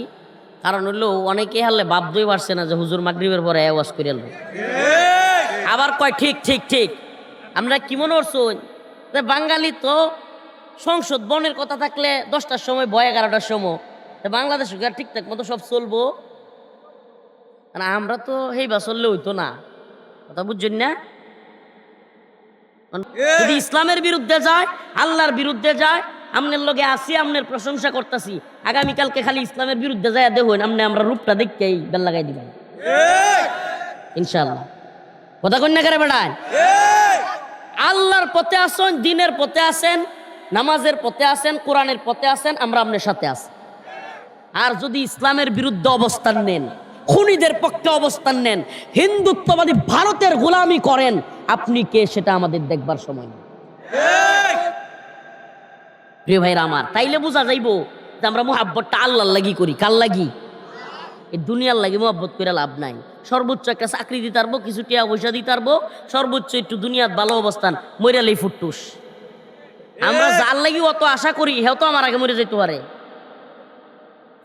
কারণ হইলো অনেকে হারলে বাধ্যই পারছে না যে হুজুর মাগরিবের পরে আওয়াজ করে এলো। আবার কয় ঠিক ঠিক ঠিক। আমরা কি মনে করছো যে বাঙালি তো সংসদ বনের কথা থাকলে 10টার সময় বয় 11টার সময় বাংলাদেশ ঠিকঠাক মতো সব চলবো, আমরা তো হেইবা চললে হইতো না। কথা বুঝছেন না? যদি ইসলামের বিরুদ্ধে যায়, আল্লাহর বিরুদ্ধে যায়, আমনের লগে আসি, আমনের প্রশংসা করতেছি, আগামীকালকে খালি ইসলামের বিরুদ্ধে যায় দেখুন আমনে আমরা রূপটা দেখতেই বেল লাগাই দিবেন ইনশাআল্লাহ। কথা কন্যা করে বেড়ায় আল্লাহর পথে আসেন, দিনের পথে আসেন, নামাজের পথে আসেন, কোরআনের পথে আসেন, আমরা আপনার সাথে আছি। আর যদি ইসলামের বিরুদ্ধে অবস্থান নেন, খুনিদের পক্ষে অবস্থান নেন, হিন্দুত্ববাদী ভারতের গোলামি করেন, আপনি কে সেটা আমাদের দেখবার সময় নেই। প্রিয় ভাইরা আমার, তাইলে বোঝা যাইব যে আমরা মুহাব্বতটা আল্লাহর লাগি করি। কার লাগি? এই দুনিয়ার লাগি মুহাব্বত করে লাভ নাই। সর্বোচ্চ একটা চাকরি দিতে পারবো, কিছু টাকা পয়সা দিতে পারবো, সর্বোচ্চ একটু দুনিয়ার ভালো অবস্থান, মইরালেই ফুটটুস। আমরা যার লাগি অত আশা করি হেও তো আমার আগে মরে যেতে পারে।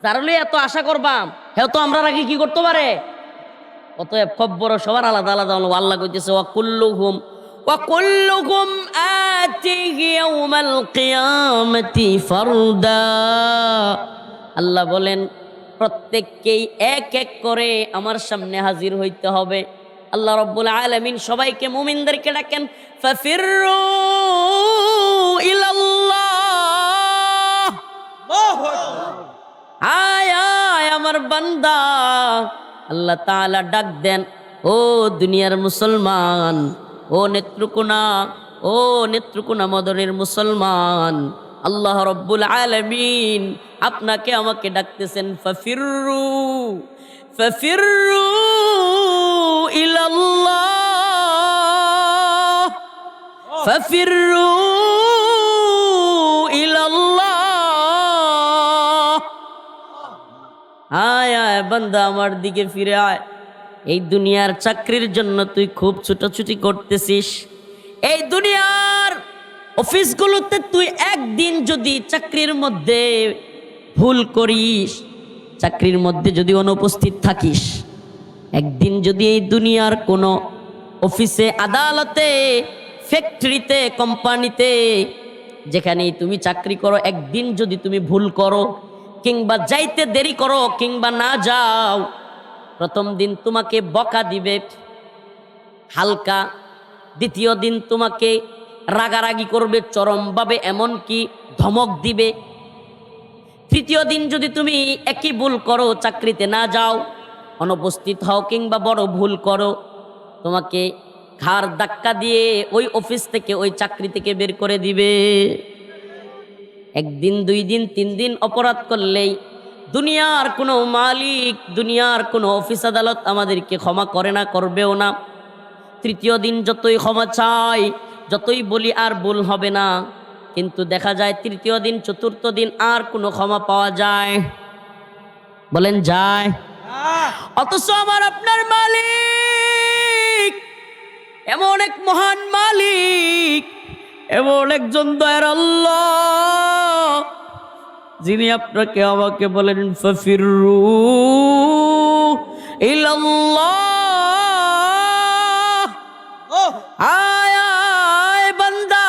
যার লই এত আশা করবাম হেও তো আমরা আগে কি করতে পারে। অতএব খবর সবার আলাদা আলাদা। আল্লাহ কইতেছে وكلهم آتيه يوم القيامة فردا। আল্লাহ বলেন প্রত্যেককেই এক এক করে আমার সামনে হাজির হইতে হবে। আল্লাহ রাব্বুল আলামিন সবাইকে মুমিনদেরকে ডাকেন, ফাফিরু ইলাল্লাহ। আয় আয় আমার বান্দা। আল্লাহ তাআলা ডাক দেন, ও দুনিয়ার মুসলমান, ও নেত্রকোনা মদনের মুসলমান, আল্লাহ রব্বুল আলামিন আপনাকে আমাকে ডাকতেছেন। ফাফিরু ইলাল্লাহ, ফাফিরু ইলাল্লাহ। আয় আয় বান্দা আমার দিকে ফিরে আয়। এই দুনিয়ার চাকরির জন্য তুই খুব ছুটোছুটি করতেছিস। এই দুনিয়ার অফিসগুলোতে তুই একদিন যদি চাকরির মধ্যে ভুল করিস, চাকরির মধ্যে যদি অনুপস্থিত থাকিস, একদিন যদি এই দুনিয়ার কোনো অফিসে, আদালতে, ফ্যাক্টরিতে, কোম্পানিতে, যেখানেই তুমি চাকরি করো, একদিন যদি তুমি ভুল করো কিংবা যাইতে দেরি করো কিংবা না যাও, প্রথম দিন তোমাকে বকা দিবে হালকা, দ্বিতীয় দিন তোমাকে রাগারাগি করবে চরমভাবে, এমনকি ধমক দিবে। তৃতীয় দিন যদি তুমি একই ভুল করো, চাকরিতে না যাও, অনুপস্থিত হও কিংবা বড় ভুল করো, তোমাকে ঘাড় ধাক্কা দিয়ে ওই অফিস থেকে, ওই চাকরি থেকে বের করে দিবে। একদিন, 2 দিন, 3 দিন অপরাধ করলেই দুনিয়ার কোনো মালিক, দুনিয়ার কোনো অফিস আদালত আমাদেরকে ক্ষমা করে না, করবেও না। তৃতীয় দিন যতই ক্ষমা চাই, যতই বলি আর ভুল হবে না, কিন্তু দেখা যায় তৃতীয় দিন, চতুর্থ দিন আর কোনো ক্ষমা পাওয়া যায়? বলেন যায়? অথচ আমার আপনার মালিক এমন এক মহান মালিক, এমন একজন দয়ার আল্লাহ, যিনি আপনাকে আমাকে বলেন ফাফিরু ইল্লাল্লাহ। আয় আয় বান্দা,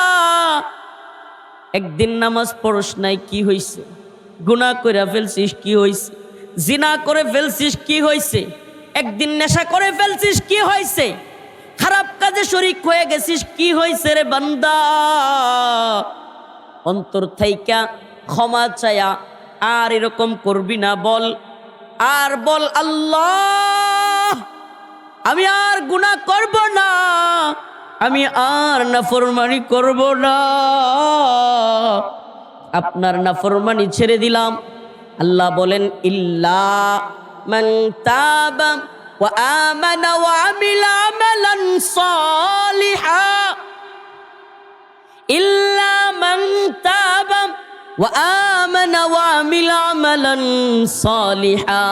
একদিন নামাজ পড়স নাই কি হইছে? গুনাহ করে ফেলছিস কি হইছে? জিনা করে ফেলছিস কি হইছে? একদিন নেশা করে ফেলছিস কি হইছে? খারাপ কাজে শরীক হয়ে গেছিস কি হইছে রে বান্দা? অন্তর থাইকা ক্ষমা চায়া আর এরকম করবি না, বল আর বল, আল্লাহ আমি আর গুনাহ করব না, আমি আর নাফরমানি করব না, আপনার নাফরমানি ছেড়ে দিলাম। আল্লাহ বলেন ইল্লা মান তাবা ওয়া আমানা ওয়া আমিলা আমালান সালিহা, ইল্লা মান তাবা ওয়া আমানা ওয়া আমিলা আমালান সালিহা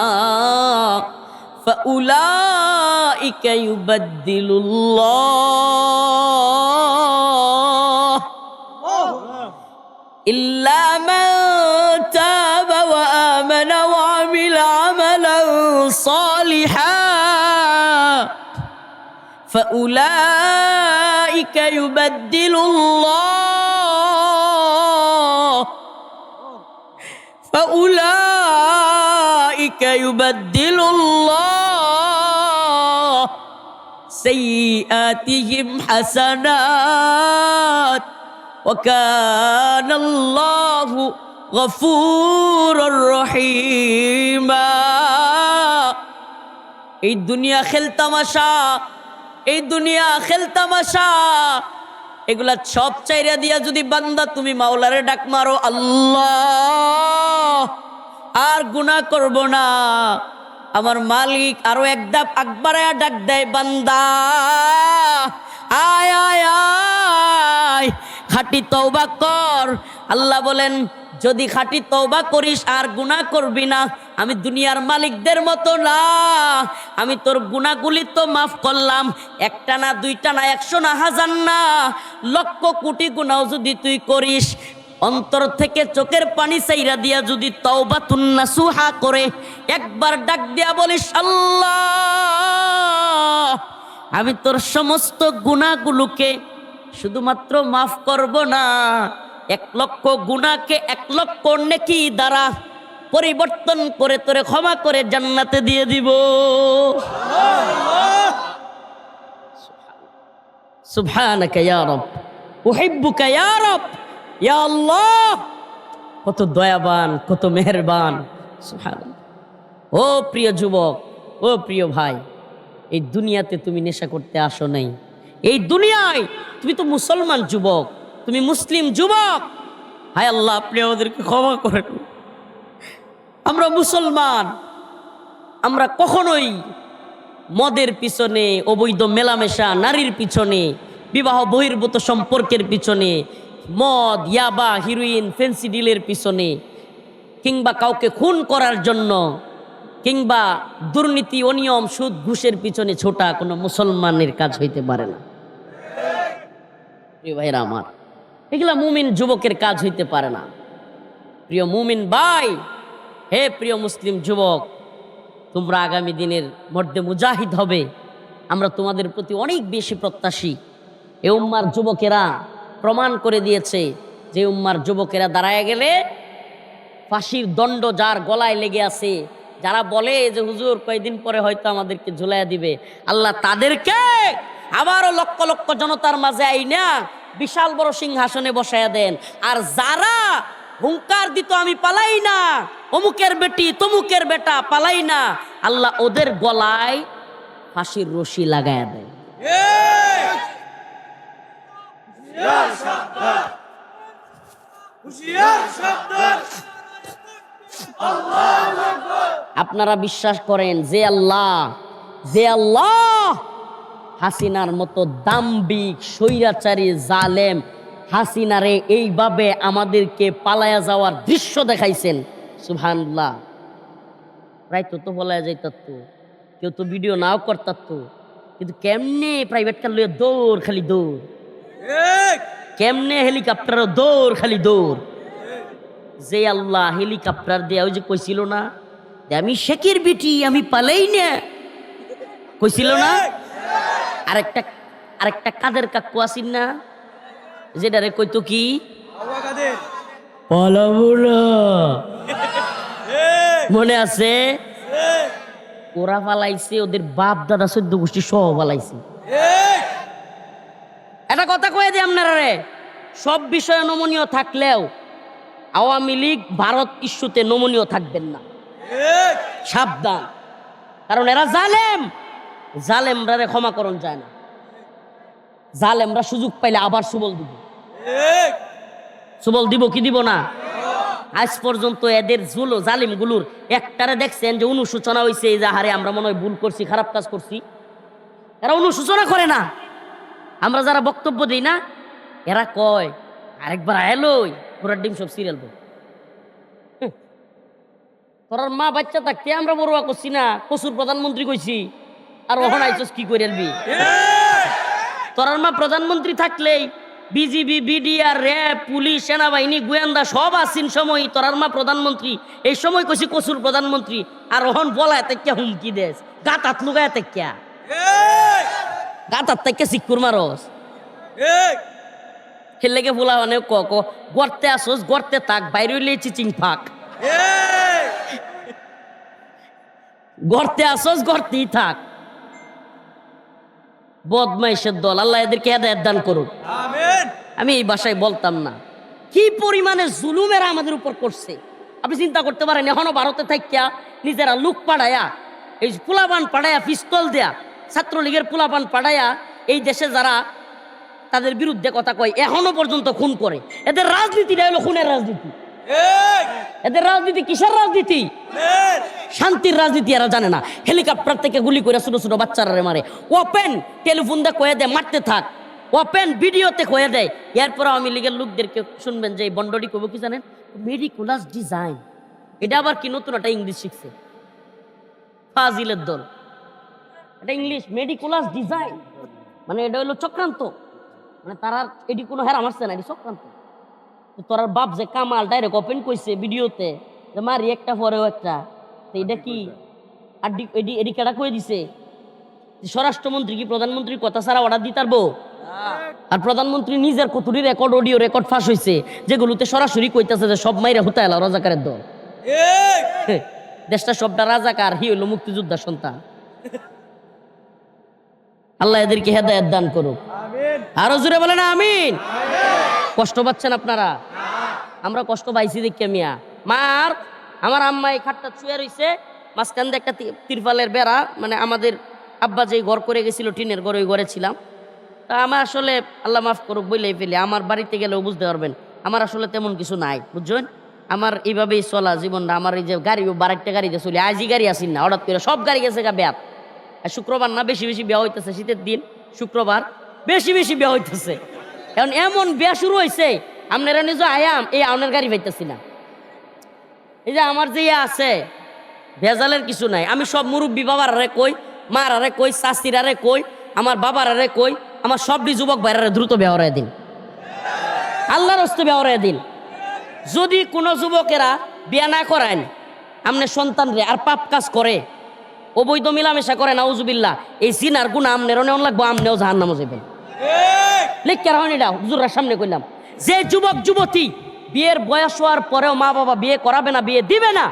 ফাউলাইকা ইউবাদদিলুল্লাহ, ইল্লা মান তাবা ওয়া আমানা ওয়া আমিলা আমালান সালিহা ফাউলাইকা ইউবাদদিলুল্লাহ, ফাউলাইকা ইউবাদদিলুল্লাহ সাইয়্যাতিহিম হাসানাত ওয়া কানাল্লাহু গফুরুর রহিমা। এই দুনিয়া খেলতামাশা, এই দুনিয়া খেলতামাশা, এগুলা সব চাইরা দিয়া যদি বান্দা তুমি মাওলারে ডাক মারো, আল্লাহ আর গুনাহ করব না, আমার মালিক আরো এক ধাপ আকবারায়া ডাক দেয়, বান্দা আয় আয় আয় খাঁটি তওবা কর। আল্লাহ বলেন যদি খাঁটি তওবা করিস আর গুনাহ করবি না, আমি দুনিয়ার মালিকদের মতো না, আমি তোর গুনাহগুলি তো মাফ করলাম, একটা না দুইটা না 100 না 1000 না লক্ষ কোটি গুনাহ যদি তুই করিস, অন্তর থেকে চোখের পানি চাইরা দিয়া যদি তওবাতুন নাসুহা করে একবার ডাক দিয়া বলিস, আল্লাহ আমি তোর সমস্ত গুনাহগুলোকে শুধুমাত্র মাফ করব না, 1 লক্ষ গুনাহকে 1 লক্ষ নেকি দ্বারা পরিবর্তন করে তোরে ক্ষমা করে জান্নাতে দিয়ে দিব। সুবহানাকা ইয়া রব, উহিব্বুকা ইয়া রব, ইয়া আল্লাহ, কত দয়াবান, কত মেহেরবান। সুবহানাল্লাহ। ও প্রিয় যুবক, ও প্রিয় ভাই, এই দুনিয়াতে তুমি নেশা করতে আসো নাই, এই দুনিয়ায় তুমি তো মুসলমান যুবক, তুমি মুসলিম যুবক। হায় আল্লাহ আপনি আমাদেরকে ক্ষমা করেন, আমরা মুসলমান, আমরা কখনোই মদের পিছনে, অবৈধ মেলামেশা, নারীর পিছনে, বিবাহ বহির্ভূত সম্পর্কের পিছনে, মদ, ইয়াবা, হিরোইন, ফেন্সিডিলের পিছনে, কিংবা কাউকে খুন করার জন্য, কিংবা দুর্নীতি, অনিয়ম, সুদ, ঘুষের পিছনে ছোটা কোনো মুসলমানের কাজ হইতে পারে না। প্রিয় ভাইরা আমার, এগুলা মুমিন যুবকের কাজ হইতে পারে না। প্রিয় মুমিন ভাই, হে প্রিয় মুসলিম যুবক, তোমরা আগামী দিনের মধ্যে মুজাহিদ হবে, আমরা তোমাদের প্রতি অনেক বেশি প্রত্যাশী। এ উম্মার যুবকেরা প্রমাণ করে দিয়েছে যে উম্মার যুবকেরা দাঁড়ায় গেলে ফাঁসির দণ্ড যার গলায় লেগে আছে, যারা বলে যে হুজুর কয়েকদিন পরে হয়তো আমাদেরকে ঝুলাইয়া দিবে, আল্লাহ তাদেরকে আবারও লক্ষ লক্ষ জনতার মাঝে আইনা বিশাল বড় সিংহাসনে বসায়া দেন। আর যারা হুঙ্কার দিত আমি পালাই না, অমুকের বেটি তমুকের বেটা পালাই না, আল্লাহ ওদের গলায় ফাঁসির রশি লাগায়া দেয়। আপনারা বিশ্বাস করেন যে আল্লাহ হাসিনার মতো দাম্ভিক স্বৈরাচারী জালেম হাসিনারে এইভাবে আমাদেরকে পালায়া যাওয়ার দৃশ্য দেখাইছেন? সুবহানাল্লাহ। রাইতো তো পলায়া যাইতাত, কেউ তো ভিডিও নাও করতাত, কিন্তু কেমনে প্রাইভেট কার লইয়া দৌড়, খালি দৌড়, কেমনে হেলিকপ্টার দৌড়, খালি দৌড়। যে আল্লাহ হেলিকপ্টার দিয়ে ওই যে কইছিল না যে আমি শেখের বেটি আমি পালাই না, কইছিল না? আরেকটা আরেকটা কাদের কাকু আসিন না, যেটারে কইতো কি পালাবো না, মনে আছে? ওরা পালাইছে, ওদের বাপ দাদা 14 গোষ্ঠী সহ পালাইছে। একটা কথা কয়ে দিই আপনারা রে, সব বিষয়ে নমনীয় থাকলেও আওয়ামী লীগ ভারত ইস্যুতে নমনীয় থাকবেন না, সাবধান। কারণ এরা জালেম, জালেমরা ক্ষমা করণ যায় না। জালেমরা সুযোগ পাইলে আবার সুবল দিব, সুবল দিব কি দিব না? আজ পর্যন্ত এদের জালিম গুলোর একটারে দেখছেন যে অনুশোচনা হয়েছে যে হারে আমরা মনে হয় ভুল করছি, খারাপ কাজ করছি? এরা অনুশোচনা করে না। আমরা যারা বক্তব্য দিই না, এরা কয় আরেকবার আয়লোই পুরা ডিম সব সিরিয়াল বল। তোর মা বাচ্চা থাকতে আমরা বড়ুয়া করছি না, কসুর প্রধানমন্ত্রী কইছি, আর ওখানে আইছস কি করে আলবি? তোর মা প্রধানমন্ত্রী থাকলেই বিজিবি, বিডিআর, র্যাব, পুলিশ, সেনাবাহিনী, গোয়েন্দা সব আসিন সময় তোর মা প্রধানমন্ত্রী। এই সময় কইছি কসুর প্রধানমন্ত্রী, আর ওহন বলায় তেকিয়া হুমকি দেশ, গাতাত লুগায় তেকিয়া, গাতাত তেকিয়া সিকুর মারস। হেলেকে বলা মানে গর্তে আসোস, গর্তে থাক, বাইরে হইলে চিচিং ফাঁক। গর্তে আসোস, গর্তেই থাক। বদমাইশের দল, আল্লাহ এদেরকে হেদায়েত দান করুন। আমি এই ভাষায় বলতাম না। কি পরিমাণে জুলুমেরা আমাদের উপর করছে আপনি চিন্তা করতে পারেন। এখনো ভারতে থাকিয়া নিজেরা লুক পাড়ায়া, এই পোলাপান পাড়ায়া, পিস্তল দেয়া, ছাত্রলীগের পোলাপান পাড়ায়া এই দেশে যারা তাদের বিরুদ্ধে কথা কয় এখনো পর্যন্ত খুন করে। এদের রাজনীতিটা হলো খুনের রাজনীতি। এদের রাজনীতি কিসের রাজনীতি? শান্তির রাজনীতি। এরা জানে না। হেলিকপ্টার থেকে গুলি করে ছোট ছোট বাচ্চারা মারে, ওপেন টেলিফোন দিয়ে কয়ে দেয় মারতে থাক, ওপেন ভিডিওতে কয়ে দেয়। এরপর আওয়ামী লীগের লোকদেরকে শুনবেন যে এই বন্ডটি কব কি জানেন, মেডিকুলাস ডিজাইন। এটা আবার কি নতুন একটা ইংলিশ শিখছে ফাজিলের দল। এটা ইংলিশ মেডিকুলাস ডিজাইন মানে এটা হলো চক্রান্ত। মানে তারা এটি কোনো হেরা মারছে না, এটি চক্রান্ত। তোর বাপ যে কামাল ডাইরেক্ট ওপেন কইছে ভিডিওতে যে মারি একটা পরেও একটা। এটা কি আর এডি কেডা কয়ে দিছে? স্বরাষ্ট্রমন্ত্রী কি প্রধানমন্ত্রীর কথা ছাড়া অর্ডার দিতে পারবো? আর প্রধানমন্ত্রী নিজের কতটি রেকর্ড, অডিও রেকর্ড ফাঁস হয়েছে যেগুলোতে সরাসরি কইতেছে যে সব মাইরা হুতা এলা রাজাকারের দল। দেশটা সবটা রাজাকার, হি হইল মুক্তিযোদ্ধার সন্তান। আল্লাহ এদেরকে হেদায়েত দান করুক। আরো জোরে বলেন আমিন। কষ্ট পাচ্ছেন আপনারা? আমরা কষ্ট পাইছি দেখে মিয়া। মার আমার আম্মা এই খাটটা শুয়ে রইছে, মাঝখান দিয়ে একটা তিরপালের বেড়া, মানে আমাদের আব্বা যে ঘর করে গেছিল টিনের ঘর, ওই ঘরে ছিলাম। তা আমার আসলে আল্লাহ মাফ করুক বলেই ফেলি, আমার বাড়িতে গেলেও বুঝতে পারবেন আমার আসলে তেমন কিছু নাই, বুঝছেন? আমার এইভাবেই চলা জীবনটা। আমার এই যে গাড়ি, বারেকটা গাড়িতে চলি, আজই গাড়ি আসিন না, হঠাৎ করে সব গাড়ি গেছে গা ব্যাপ। আর শুক্রবার না বেশি বেশি বিয়া হইতেছে, শীতের দিন শুক্রবার বেশি বেশি বিয়া হইতেছে। এখন এমন বিয়া শুরু হয়েছে আপনারা নিজে আয়াম এই আউনের গাড়ি পাইতেছি না। এই যে আমার যে আছে ভেজালের কিছু নাই। আমি সব মুরব্বী বাবার আরে কই, মার আরে কই, শাস্তির আরে কই, আমার বাবার আরে কই, আমার সবটি যুবক ভাইরারে দ্রুত বিয়া হরাই দিন, আল্লাহর হস্তে বিয়া হরাই দিন। যদি কোনো যুবকেরা বিয়া না করেন আমনের সন্তান রে আর পাপ কাজ করে, অবৈধ মিলামেশা করে, নাউজুবিল্লাহ, এই জিনার গুনাহ আমনের অনেক লাগবো, আমনেও জাহান্নামে যাবেন। লেখা হয়নি এটা হুজুরের সামনে কইলাম। যে যুবক যুবতী বিয়ের বয়স হওয়ার পরেও মা বাবা বিয়ে করাবে না, বিয়ে দিবে না,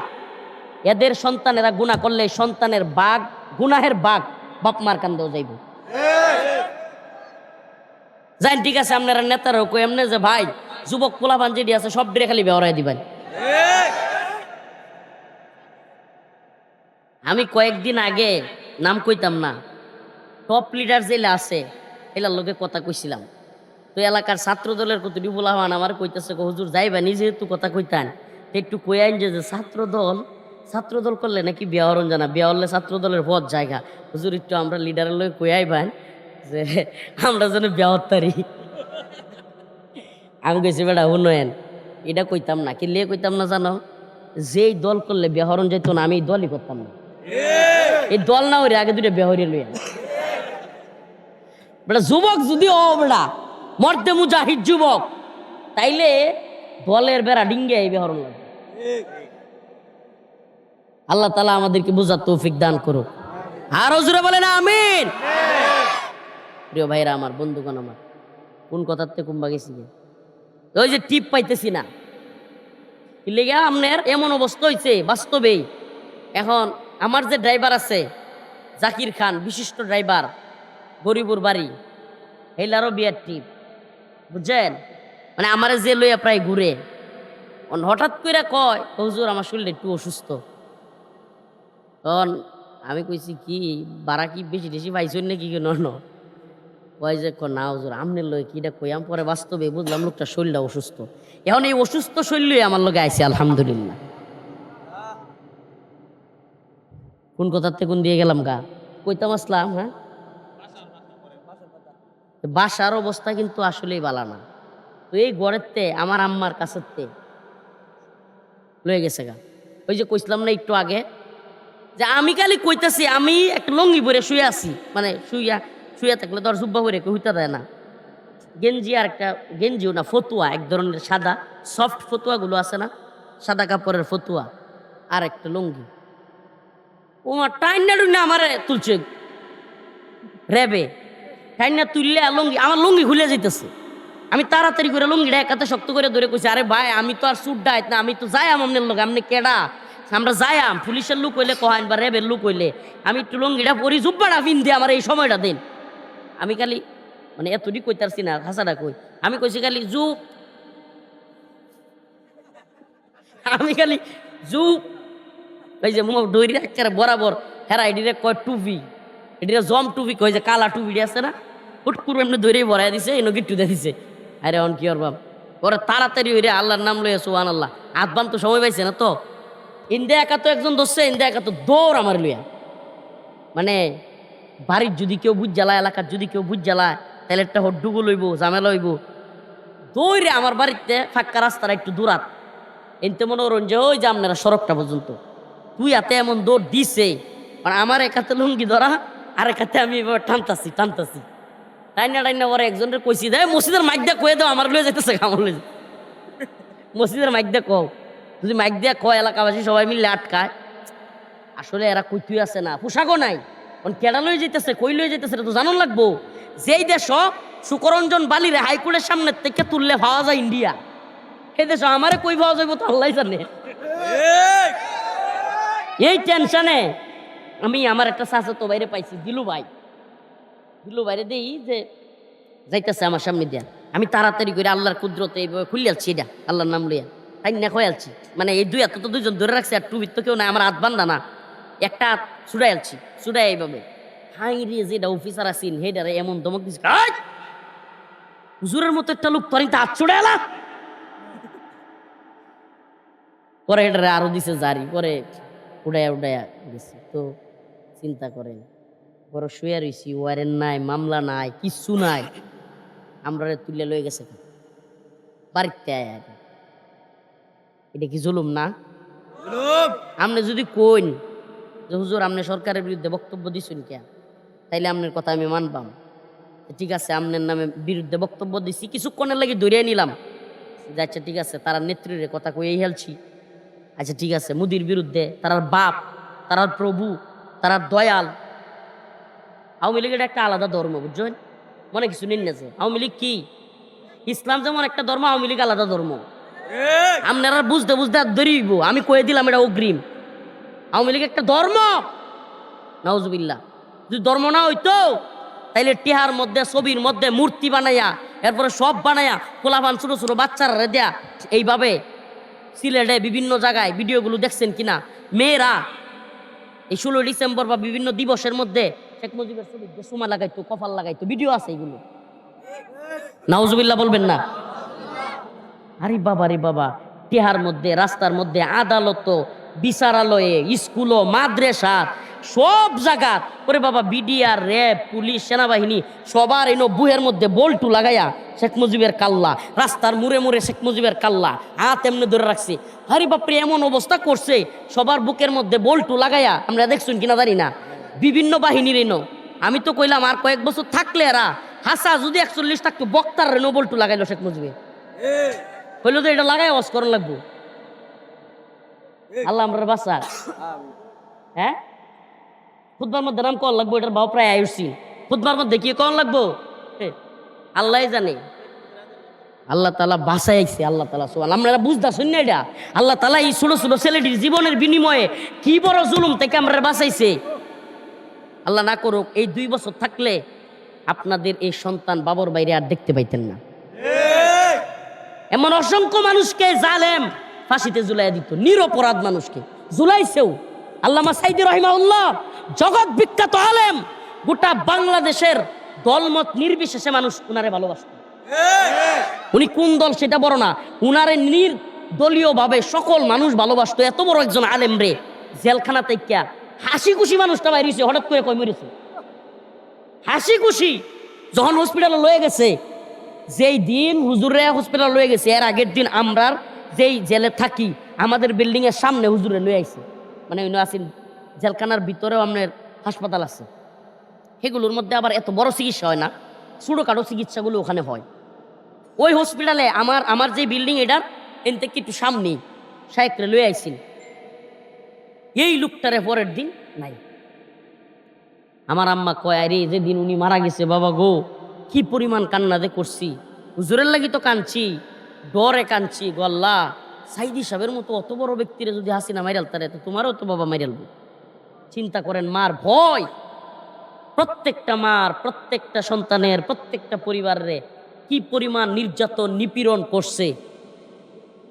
এদের সন্তানেরা গুনাহ করলে সন্তানের বাঘ, গুনাহের বাঘ বাপ মার কান্দেও যাইব। যাই ঠিক আছে, আপনারা নেতারাও কই এমনি যে ভাই যুবক পোলাপান যেটি আছে সব ডিরে খালি বেহরাই দিবেন। আমি কয়েকদিন আগে নাম কইতাম না, টপ লিডার জেলে আছে এলার লোকে কথা কইছিলাম। তো এলাকার ছাত্র দলের কতটি বলা হন আমার কইতেছে, হুজুর যাইবা নিজে যেহেতু কথা কইতান একটু কইয়াইন যে ছাত্র দল করলে নাকি বিয়া হরণ জানা, বিয়া হলে ছাত্র দলের পথ জায়গা, হুজুর একটু আমরা লিডারের লোক কইয়াইবেন যে আমরা যেন বিয়া হতারি। আমি কইছি বেটা উন্নয়ন এটা কইতাম না, কি লিয়ে কইতাম না জানো, যেই দল করলে বিয়া হরণ যেত না আমি এই দলই করতাম না। এই দল না হইরে আগে দুইটা বিয়া হরিয়ে লইয়া বেটা যুবক যদি ও বেটা মর্দে মুজাহিদ যুবক, তাইলে দলের বেড়া ডিঙ্গে এই বিয়া হরণ লাগবে। আল্লাহ তাআলা আমাদেরকে বুঝার তৌফিক দান করুক। আরো জোরে বলেন আমিন। প্রিয় ভাইরা আমার, বন্ধুগণ আমার, কোন কথাতে কুম্বা গেছি, ওই যে টিপ পাইতেছি না, কি লেগে আপনার এমন অবস্থা হয়েছে বাস্তবেই। এখন আমার যে ড্রাইভার আছে জাকির খান, বিশিষ্ট ড্রাইভার, গরিবুর বাড়ি, হেলারও বিয়ার টিপ, বুঝছেন? মানে আমার যে লইয়া প্রায় ঘুরে, হঠাৎ করে কয় হুজুর আমার শরীরটা একটু অসুস্থ। তখন আমি কইছি কি বাড়া কি বেশি বেশি পাইছেন নাকি কেন? কয় যে না হুজুর আমনের লয় কিটা কইয়াম, পরে বাস্তবে বুঝলাম লোকটা শরীরটা অসুস্থ। এখন এই অসুস্থ শরীর আমার লগে আইছে আলহামদুলিল্লাহ। কোন কথাতে কোন দিয়ে গেলাম গা, কইতাম আসলাম। হ্যাঁ, বাসার অবস্থা কিন্তু আসলেই বালা না। তো এই গড়েরতে আমার আম্মার কাছেতে লয়ে গেছে গা। ওই যে কইছিলাম না একটু আগে যে আমি খালি কইতাছি, আমি একটা লঙ্গি পরে শুয়ে আছি, মানে শুয়ে থাকলে তোর জুব্বা পরে কেউ হইতে দেয় না, গেঞ্জি আর একটা গেঞ্জিও না, ফতুয়া এক ধরনের সাদা সফট ফতুয়াগুলো আছে না, সাদা কাপড়ের ফতুয়া আর একটা লুঙ্গি। ওমা টাইনা টুইনা আমার তুলছে রেবে, টাইনা তুললে লুঙ্গি, আমার লুঙ্গি খুলে যাইতেছে। আমি তাড়াতাড়ি করে লুঙ্গিটা একাতে শক্ত করে ধরে কইছি, আরে ভাই আমি তো আর সুট ডাইত না, আমি তো যাইয়াম আপনার লোক, আপনি কেডা? আমরা যাইয়াম, পুলিশের লোক হইলে কহাইন বা রেবের লোক হইলে, আমি একটু লুঙ্গিটা পরি, জুব্বাটা পিন্ধে আমার এই সময়টা দিন। আমি খালি মানে এতটি কইতারছি না, হাসাটা কই, আমি কইছি খালি জুপ, আমি খালি জুপ, ওই যে মুখ দৈরি একেবারে বরাবর হেরা এডিরে কয় টুপি, এডিরে জম টুপি কই, যে কালা টুপি আছে না, হুট করে এমনি দৈরেই ভরাই দিছে, এই নগিট্টু দিয়ে দিছে। আরে অন কি ওর বাপ, ওরা তাড়াতাড়ি হইরে আল্লাহর নাম লইয়া সুবহানাল্লাহ, আধবান তো সময় পাইছে না তো, ইন্দে একা তো একজন ধরছে, ইন্দে একা তো দৌড় আমার লইয়া, মানে বাড়ির যদি কেউ বুঝ জ্বালায়, এলাকার যদি কেউ বুঝ জ্বালায়, তাহলে একটা হড্ডুগো লইব, ঝামেলা হইব, দৌড়ে আমার বাড়িতে ফাঁকা রাস্তাটা একটু দূরাত, এনতে মনে করেন যে ওই যে আপনারা সড়কটা পর্যন্ত, তুই এতে এমন দৌড় দিছে, মানে আমার একাতে লুঙ্গি ধরা, আর একাতে আমি এবার টানতাছি টাইনা টাইনা ওরা একজনের কইছি, দেয় মসজিদের মাইক দিয়ে কয়ে দাও আমার লয়ে যেতেছে, আমার লয়ে মসজিদের মাইক দিয়ে কও, যদি মাইক দিয়ে কয় এলাকাবাসী সবাই মিলে আটকায়। আসলে এরা কইতুই আছে না, পোশাকও নাই, কেডা লয়ে যেতেছে, কই লয়ে যেতেছে এটা তো জানান লাগবো। যেই দেশ সুকরঞ্জন বালিরে হাইকোর্টের সামনে থেকে তুললে পাওয়া যায় ইন্ডিয়া, এই দেশ আমারে কই পাওয়া যাইব তো আল্লাহ জানে। এই টেনশনে আমি আমার একটা চাচাতো বাইরে পাইছি, দিলু বাইরে দেই যে যাইতেছে আমার সামনে দিয়া, আমি তাড়াতাড়ি করে আল্লাহর কুদরতে এইভাবে খুলিয়ালছি, এটা আল্লাহর নাম লইয়া তাই না খয়ালছি, মানে এই দুই হাত তো দুইজন ধরে রাখছে, আর টুবির তো কেউ নাই, আমার হাত বান্ধা না, একটা হাত ছুড়াইলছি, ছুড়াই এইভাবে হাই রে, যেটা অফিসার আছেন হেডারে এমন ধমক দিচ্ছে, হুজুরের মতো একটা লোক তোর হাত ছুড়াইলা, পরে এটারে আরো দিছে জারি, পরে উড়াইয়া গেছে। তো চিন্তা করেন, বড় শুয়ে রয়েছি, ওয়ারেন্ট নাই, মামলা নাই, কিচ্ছু নাই, আমরা তুলে লয়ে গেছে বাড়িতে আয়। এটা কি জুলুম না? আপনি যদি কইন যে হুজুর আপনি সরকারের বিরুদ্ধে বক্তব্য দিচ্ছেন কে, তাইলে আপনার কথা আমি মানবাম, ঠিক আছে আপনার নামে বিরুদ্ধে বক্তব্য দিছি, কিছুক্ষণের লাগে ধরিয়ে নিলাম যে আচ্ছা ঠিক আছে, তারা নেত্রীর কথা কইয়েই হেলছি, আচ্ছা ঠিক আছে, মোদির বিরুদ্ধে, তারার বাপ, তারার প্রভু, তারার দয়াল। আওয়ামী লীগের একটা আলাদা ধর্ম, বুঝছেন, মনে কিছু নিন না, যে আওয়ামী লীগ কি, ইসলাম যেমন একটা ধর্ম, আওয়ামী লীগ আলাদা ধর্ম, আপনারা বুঝতে ধরিব, আমি কয়ে দিলাম এটা অগ্রিম, আওয়ামী লীগ একটা ধর্ম, নাউজুবিল্লাহ। যদি ধর্ম না হইতো তাইলে টিহার মধ্যে, ছবির মধ্যে মূর্তি বানাইয়া, এরপরে সব বানাইয়া পোলাপান ছোট ছোট বাচ্চারা দেয়া, এইভাবে সিলেটে বিভিন্ন জায়গায় ভিডিওগুলো দেখছেন কিনা, মেয়েরা এই 16 ডিসেম্বর বা বিভিন্ন দিবসের মধ্যে শেখ মুজিবের ছবি সুমা লাগাইতো, কপাল লাগাইতো, ভিডিও আছে এগুলো, নাউজুবিল্লাহ বলবেন না? আরে বাবা, টিহার মধ্যে, রাস্তার মধ্যে, আদালত, বিচারালয়ে, স্কুল, মাদ্রাসা, সব জায়গা ওরে বাবা, বিডিআর, র্যাব, পুলিশ, সেনাবাহিনী সবার এই বুহের মধ্যে বল্টু লাগাইয়া শেখ মুজিবের কাল্লা, রাস্তার মুড়ে শেখ মুজিবের কাল্লা হাত এমনি ধরে রাখছে। আরে বাপরে, এমন অবস্থা করছে সবার বুকের মধ্যে বল্টু লাগাইয়া, আমরা দেখছুন কিনা জানি না, বিভিন্ন বাহিনীর এনো। আমি তো কইলাম আর কয়েক বছর থাকলে এরা হাসা যদি 41 থাকতো, বক্তার রেনো বল্টু লাগাইলো শেখ মুজিবে, হইলো তো এটা লাগাই ওয়াজ করার লাগবো। আল্লাহ আমরা বাঁচা। হ্যাঁ, খুতবার মধ্যে নাম কন লাগবো, এটার ভাও প্রায় আয়ুষি। খুতবার মধ্যে কি কন লাগবো আল্লাহ জানে। আল্লাহ তালা বাঁচাইছে, আল্লাহ তালা সোয়াল আমরা বুঝতেছেন না এটা। আল্লাহ তালা এই ছোট ছোট ছেলেটির জীবনের বিনিময়ে কি বড় জুলুম থেকে আমরা বাঁচাইছে। আল্লাহ না করুক এই 2 বছর থাকলে আপনাদের এই সন্তান বাবার বাইরে আর দেখতে পাইতেন না। এমন অসংখ্য মানুষকে জালেম ফাঁসিতে ঝুলাই দিত, নিরপরাধ মানুষকে ঝুলাইছেও। আল্লামা সাইদি রহিমাহুল্লাহ জগৎ বিখ্যাত আলেম, গোটা বাংলাদেশের দলমত নির্বিশেষে মানুষ উনারে ভালোবাসত। উনি কোন দল সেটা বড় না, উনারে নির্দলীয় ভাবে সকল মানুষ ভালোবাসতো। এত বড় একজন আলেম রে জেলখানা থেকে হাসি খুশি মানুষটা বাইরেছে, হঠাৎ করে কই মরেছে হাসি খুশি। যখন হসপিটালে লয়ে গেছে, যেই দিন হুজুরে হসপিটাল লয়ে গেছে, এর আগের দিন আমরার যেই জেলে থাকি আমাদের বিল্ডিং এর সামনে হুজুরে লয়ে আইছে। মানে আসেন জেলখানার ভিতরেও আপনার হাসপাতাল আছে, সেগুলোর মধ্যে আবার এত বড় চিকিৎসা হয় না, ছোটোখাটো চিকিৎসাগুলো ওখানে হয়। ওই হসপিটালে আমার যে বিল্ডিং এটার এন থেকে একটু সামনেই শায়েকরে লয়ে আইছিল। এই লোকটারে পরের দিন নাই। আমার আম্মা কয় আরে যেদিন উনি মারা গেছে বাবা গো, কি পরিমাণ কান্না যে করছি, হুজুরের লাগি তো কাঁদছি, ডরে কাঁদছি। গল্লা সাইদি সাহেবের মতো অত বড় ব্যক্তিরে যদি হাসিনা মাইরাল তারে, তো তোমারও তো বাবা মাইরালবো। চিন্তা করেন মার ভয়, প্রত্যেকটা মার প্রত্যেকটা সন্তানের প্রত্যেকটা পরিবারে কি পরিমাণ নির্যাতন নিপীড়ন করছে।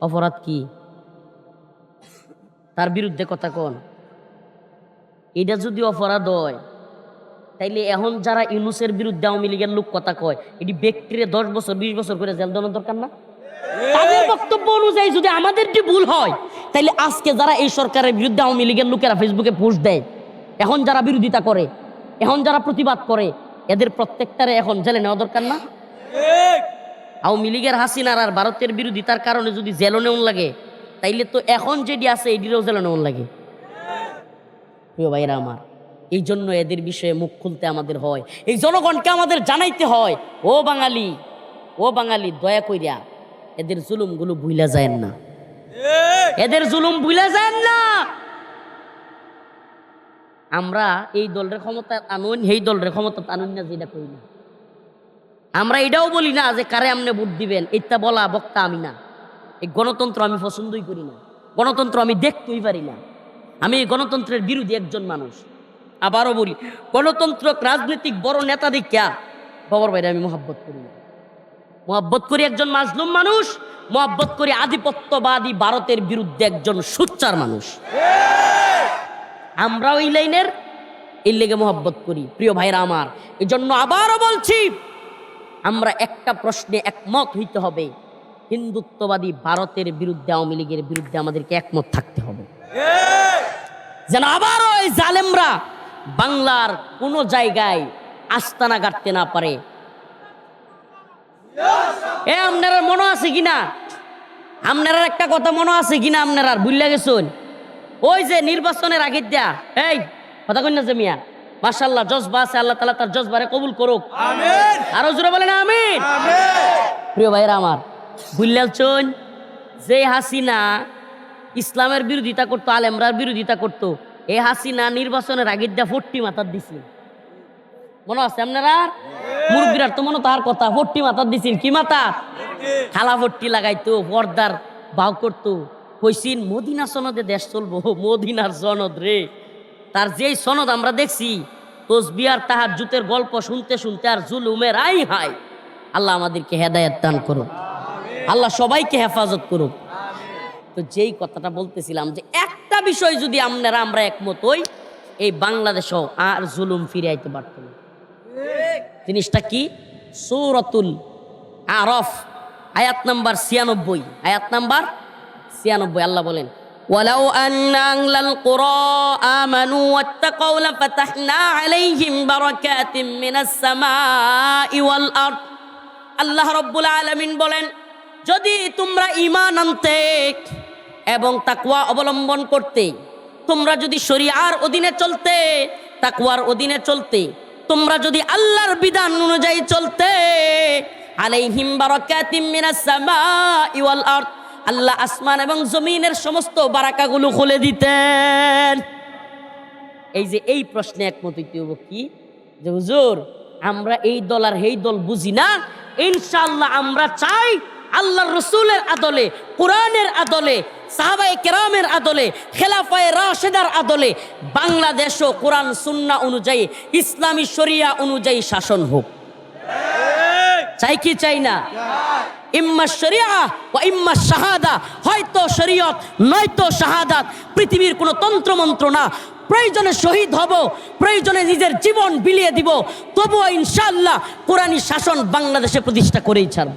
অপরাধ কি? তার বিরুদ্ধে কথা কন। এটা যদি অপরাধ হয় তাইলে এখন যারা ইউনূসের বিরুদ্ধে আওয়ামী লীগের লোক কথা কয়, এটি ব্যক্তিরে 10 বছর 20 বছর করে জেল দেওয়ার দরকার না? তাদের বক্তব্য অনুযায়ী যদি আমাদের যে ভুল হয়, তাইলে আজকে যারা এই সরকারের বিরুদ্ধে আওয়ামী লীগের লোকেরা ফেসবুকে পোস্ট দেয়, এখন যারা বিরোধিতা করে, এখন যারা প্রতিবাদ করে, এদের প্রত্যেকটারে এখন জেলে নেওয়া দরকার না? আওয়ামী লীগের হাসিনার আর ভারতের বিরোধিতার কারণে যদি জেলে নেওয়া লাগে, তাইলে তো এখন যেটি আছে এটিরও জেলে নেওয়া লাগে। প্রিয় ভাইরা আমার, এই জন্য এদের বিষয়ে মুখ খুলতে আমাদের হয়, এই জনগণকে আমাদের জানাইতে হয়, ও বাঙালি, ও বাঙালি, দয়া কইরা এদের জুলুমগুলো ভুইলা যায় না, এদের জুলুম ভুইলা যায় না। আমরা এই দলের ক্ষমতা আনুন, এই দলের ক্ষমতা আনুন না, যেটা করি না। আমরা এটাও বলি না যে কারে আমনে ভোট দিবেন, এটা বলা বক্তা আমি না। এই গণতন্ত্র আমি পছন্দই করি না, গণতন্ত্র আমি দেখতেই পারি না। আমি গণতন্ত্রের বিরোধী একজন মানুষ। আবারও বলি, গণতন্ত্র রাজনৈতিক বড় নেতা দেখা বাবার বাইরে আমি মহাব্বত করি না। মহাব্বত করি একজন মাজলুম মানুষ, মহাব্বত করি আধিপত্যবাদী ভারতের বিরুদ্ধে একজন সোচ্চার মানুষ। আমরা ওই লাইনের, এই লেগে মহাব্বত করি। প্রিয় ভাইরা আমার, এই জন্য আবারও বলছি, আমরা একটা প্রশ্নে একমত হইতে হবে, হিন্দুত্ববাদী ভারতের বিরুদ্ধে আওয়ামী লীগের বিরুদ্ধে আমাদেরকে একমত থাকতে হবে, যেন আবারও এই জালেমরা বাংলার কোনো জায়গায় আস্তানা গাড়তে না পারে। আপনারা মনে আছে কিনা, আপনারা একটা কথা মনে আছে কিনা, আপনারা ভুলে গেছেন ওই যে নির্বাচনের আগে দেয়া, এই কথা কই না যে মিয়া, মাশাআল্লাহ জজবা আছে, আল্লাহ তাআলা তার জজবারে কবুল করুক, আমিন। আরো জোরে বলেন আমিন, আমিন। প্রিয় ভাইরা আমার, বুঝলেন যে হাসিনা ইসলামের বিরোধিতা করতো, আলেমরার বিরোধিতা করতো, এই হাসিনা নির্বাচনের আগে দেয়া 40 মাথার দিছিল, মনে আছে আপনারা? মুরব্বীরার তো মনে তার কথা, 40 মাথার দিছিল। কি মাথা? খালা 40 লাগাইতো, পর্দার বাউ করতো, কইছিন মদিনা সনদে দেশ চলবো। মদিনার সনদ রে, তার যেই সনদ আমরা দেখছি, তসবিহ আর তাহাজ্জুদের গল্প শুনতে শুনতে আর জুলুমের আই হাই। আল্লাহ আমাদেরকে হেদায়েত দান করুক, আল্লাহ সবাইকে হেফাজত করুক। তো যেই কথাটা বলতেছিলাম, যে একটা বিষয় যদি আমরা একমত হই, এই বাংলাদেশেও আর জুলুম ফিরে আইতে পারত না। জিনিসটা কি? সূরাতুল আরাফ আয়াত নাম্বার 96, আয়াত নাম্বার 96 আল্লাহ বলেন, ওয়ালাউ আন্না আহলাল কুরা আমানু ওয়াত্তাকাউ লাফাতাহনা আলাইহিম বারাকাতিম মিনাস সামাই ওয়াল আরদ। আল্লাহ রাব্বুল আলামিন বলেন, যদি তোমরা ঈমান আনতে এবং তাকওয়া অবলম্বন করতে, তোমরা যদি শরিয়ার অধীনে চলতে, তাকওয়ার অধীনে চলতে, তোমরা যদি আল্লাহর বিধান অনুযায়ী চলতে, আলাইহিম বারাকাতিম মিনাস সামাই ওয়াল আরদ, আল্লাহ আসমান এবং জমিনের সমস্ত বারাকাগুলো খুলে দিতেন। এই যে এই প্রশ্নে একমত হইতে হইব কি, যে হুজুর আমরা এই দল আর এই দল বুঝি না, ইনশাআল্লাহ আমরা চাই আল্লাহর রসুলের আদলে, কোরআনের আদলে, সাহাবায়ে কেরামের আদলে, খেলাফায়ে রাশেদার আদলে বাংলাদেশও কোরআন সুন্নাহ অনুযায়ী, ইসলামী শরিয়া অনুযায়ী শাসন হোক। চাই কি চাই না? ইম্মা শরিয়া ওয়া ইম্মা শাহাদা, হয়তো শরীয়ত নয়তো শাহাদাত। পৃথিবীর কোনো তন্ত্রমন্ত্র না, প্রয়োজনে শহীদ হব, প্রয়োজনে নিজের জীবন বিলিয়ে দিব, তবুও ইনশাআল্লাহ কোরআনী শাসন বাংলাদেশে প্রতিষ্ঠা করেই ছাড়ব।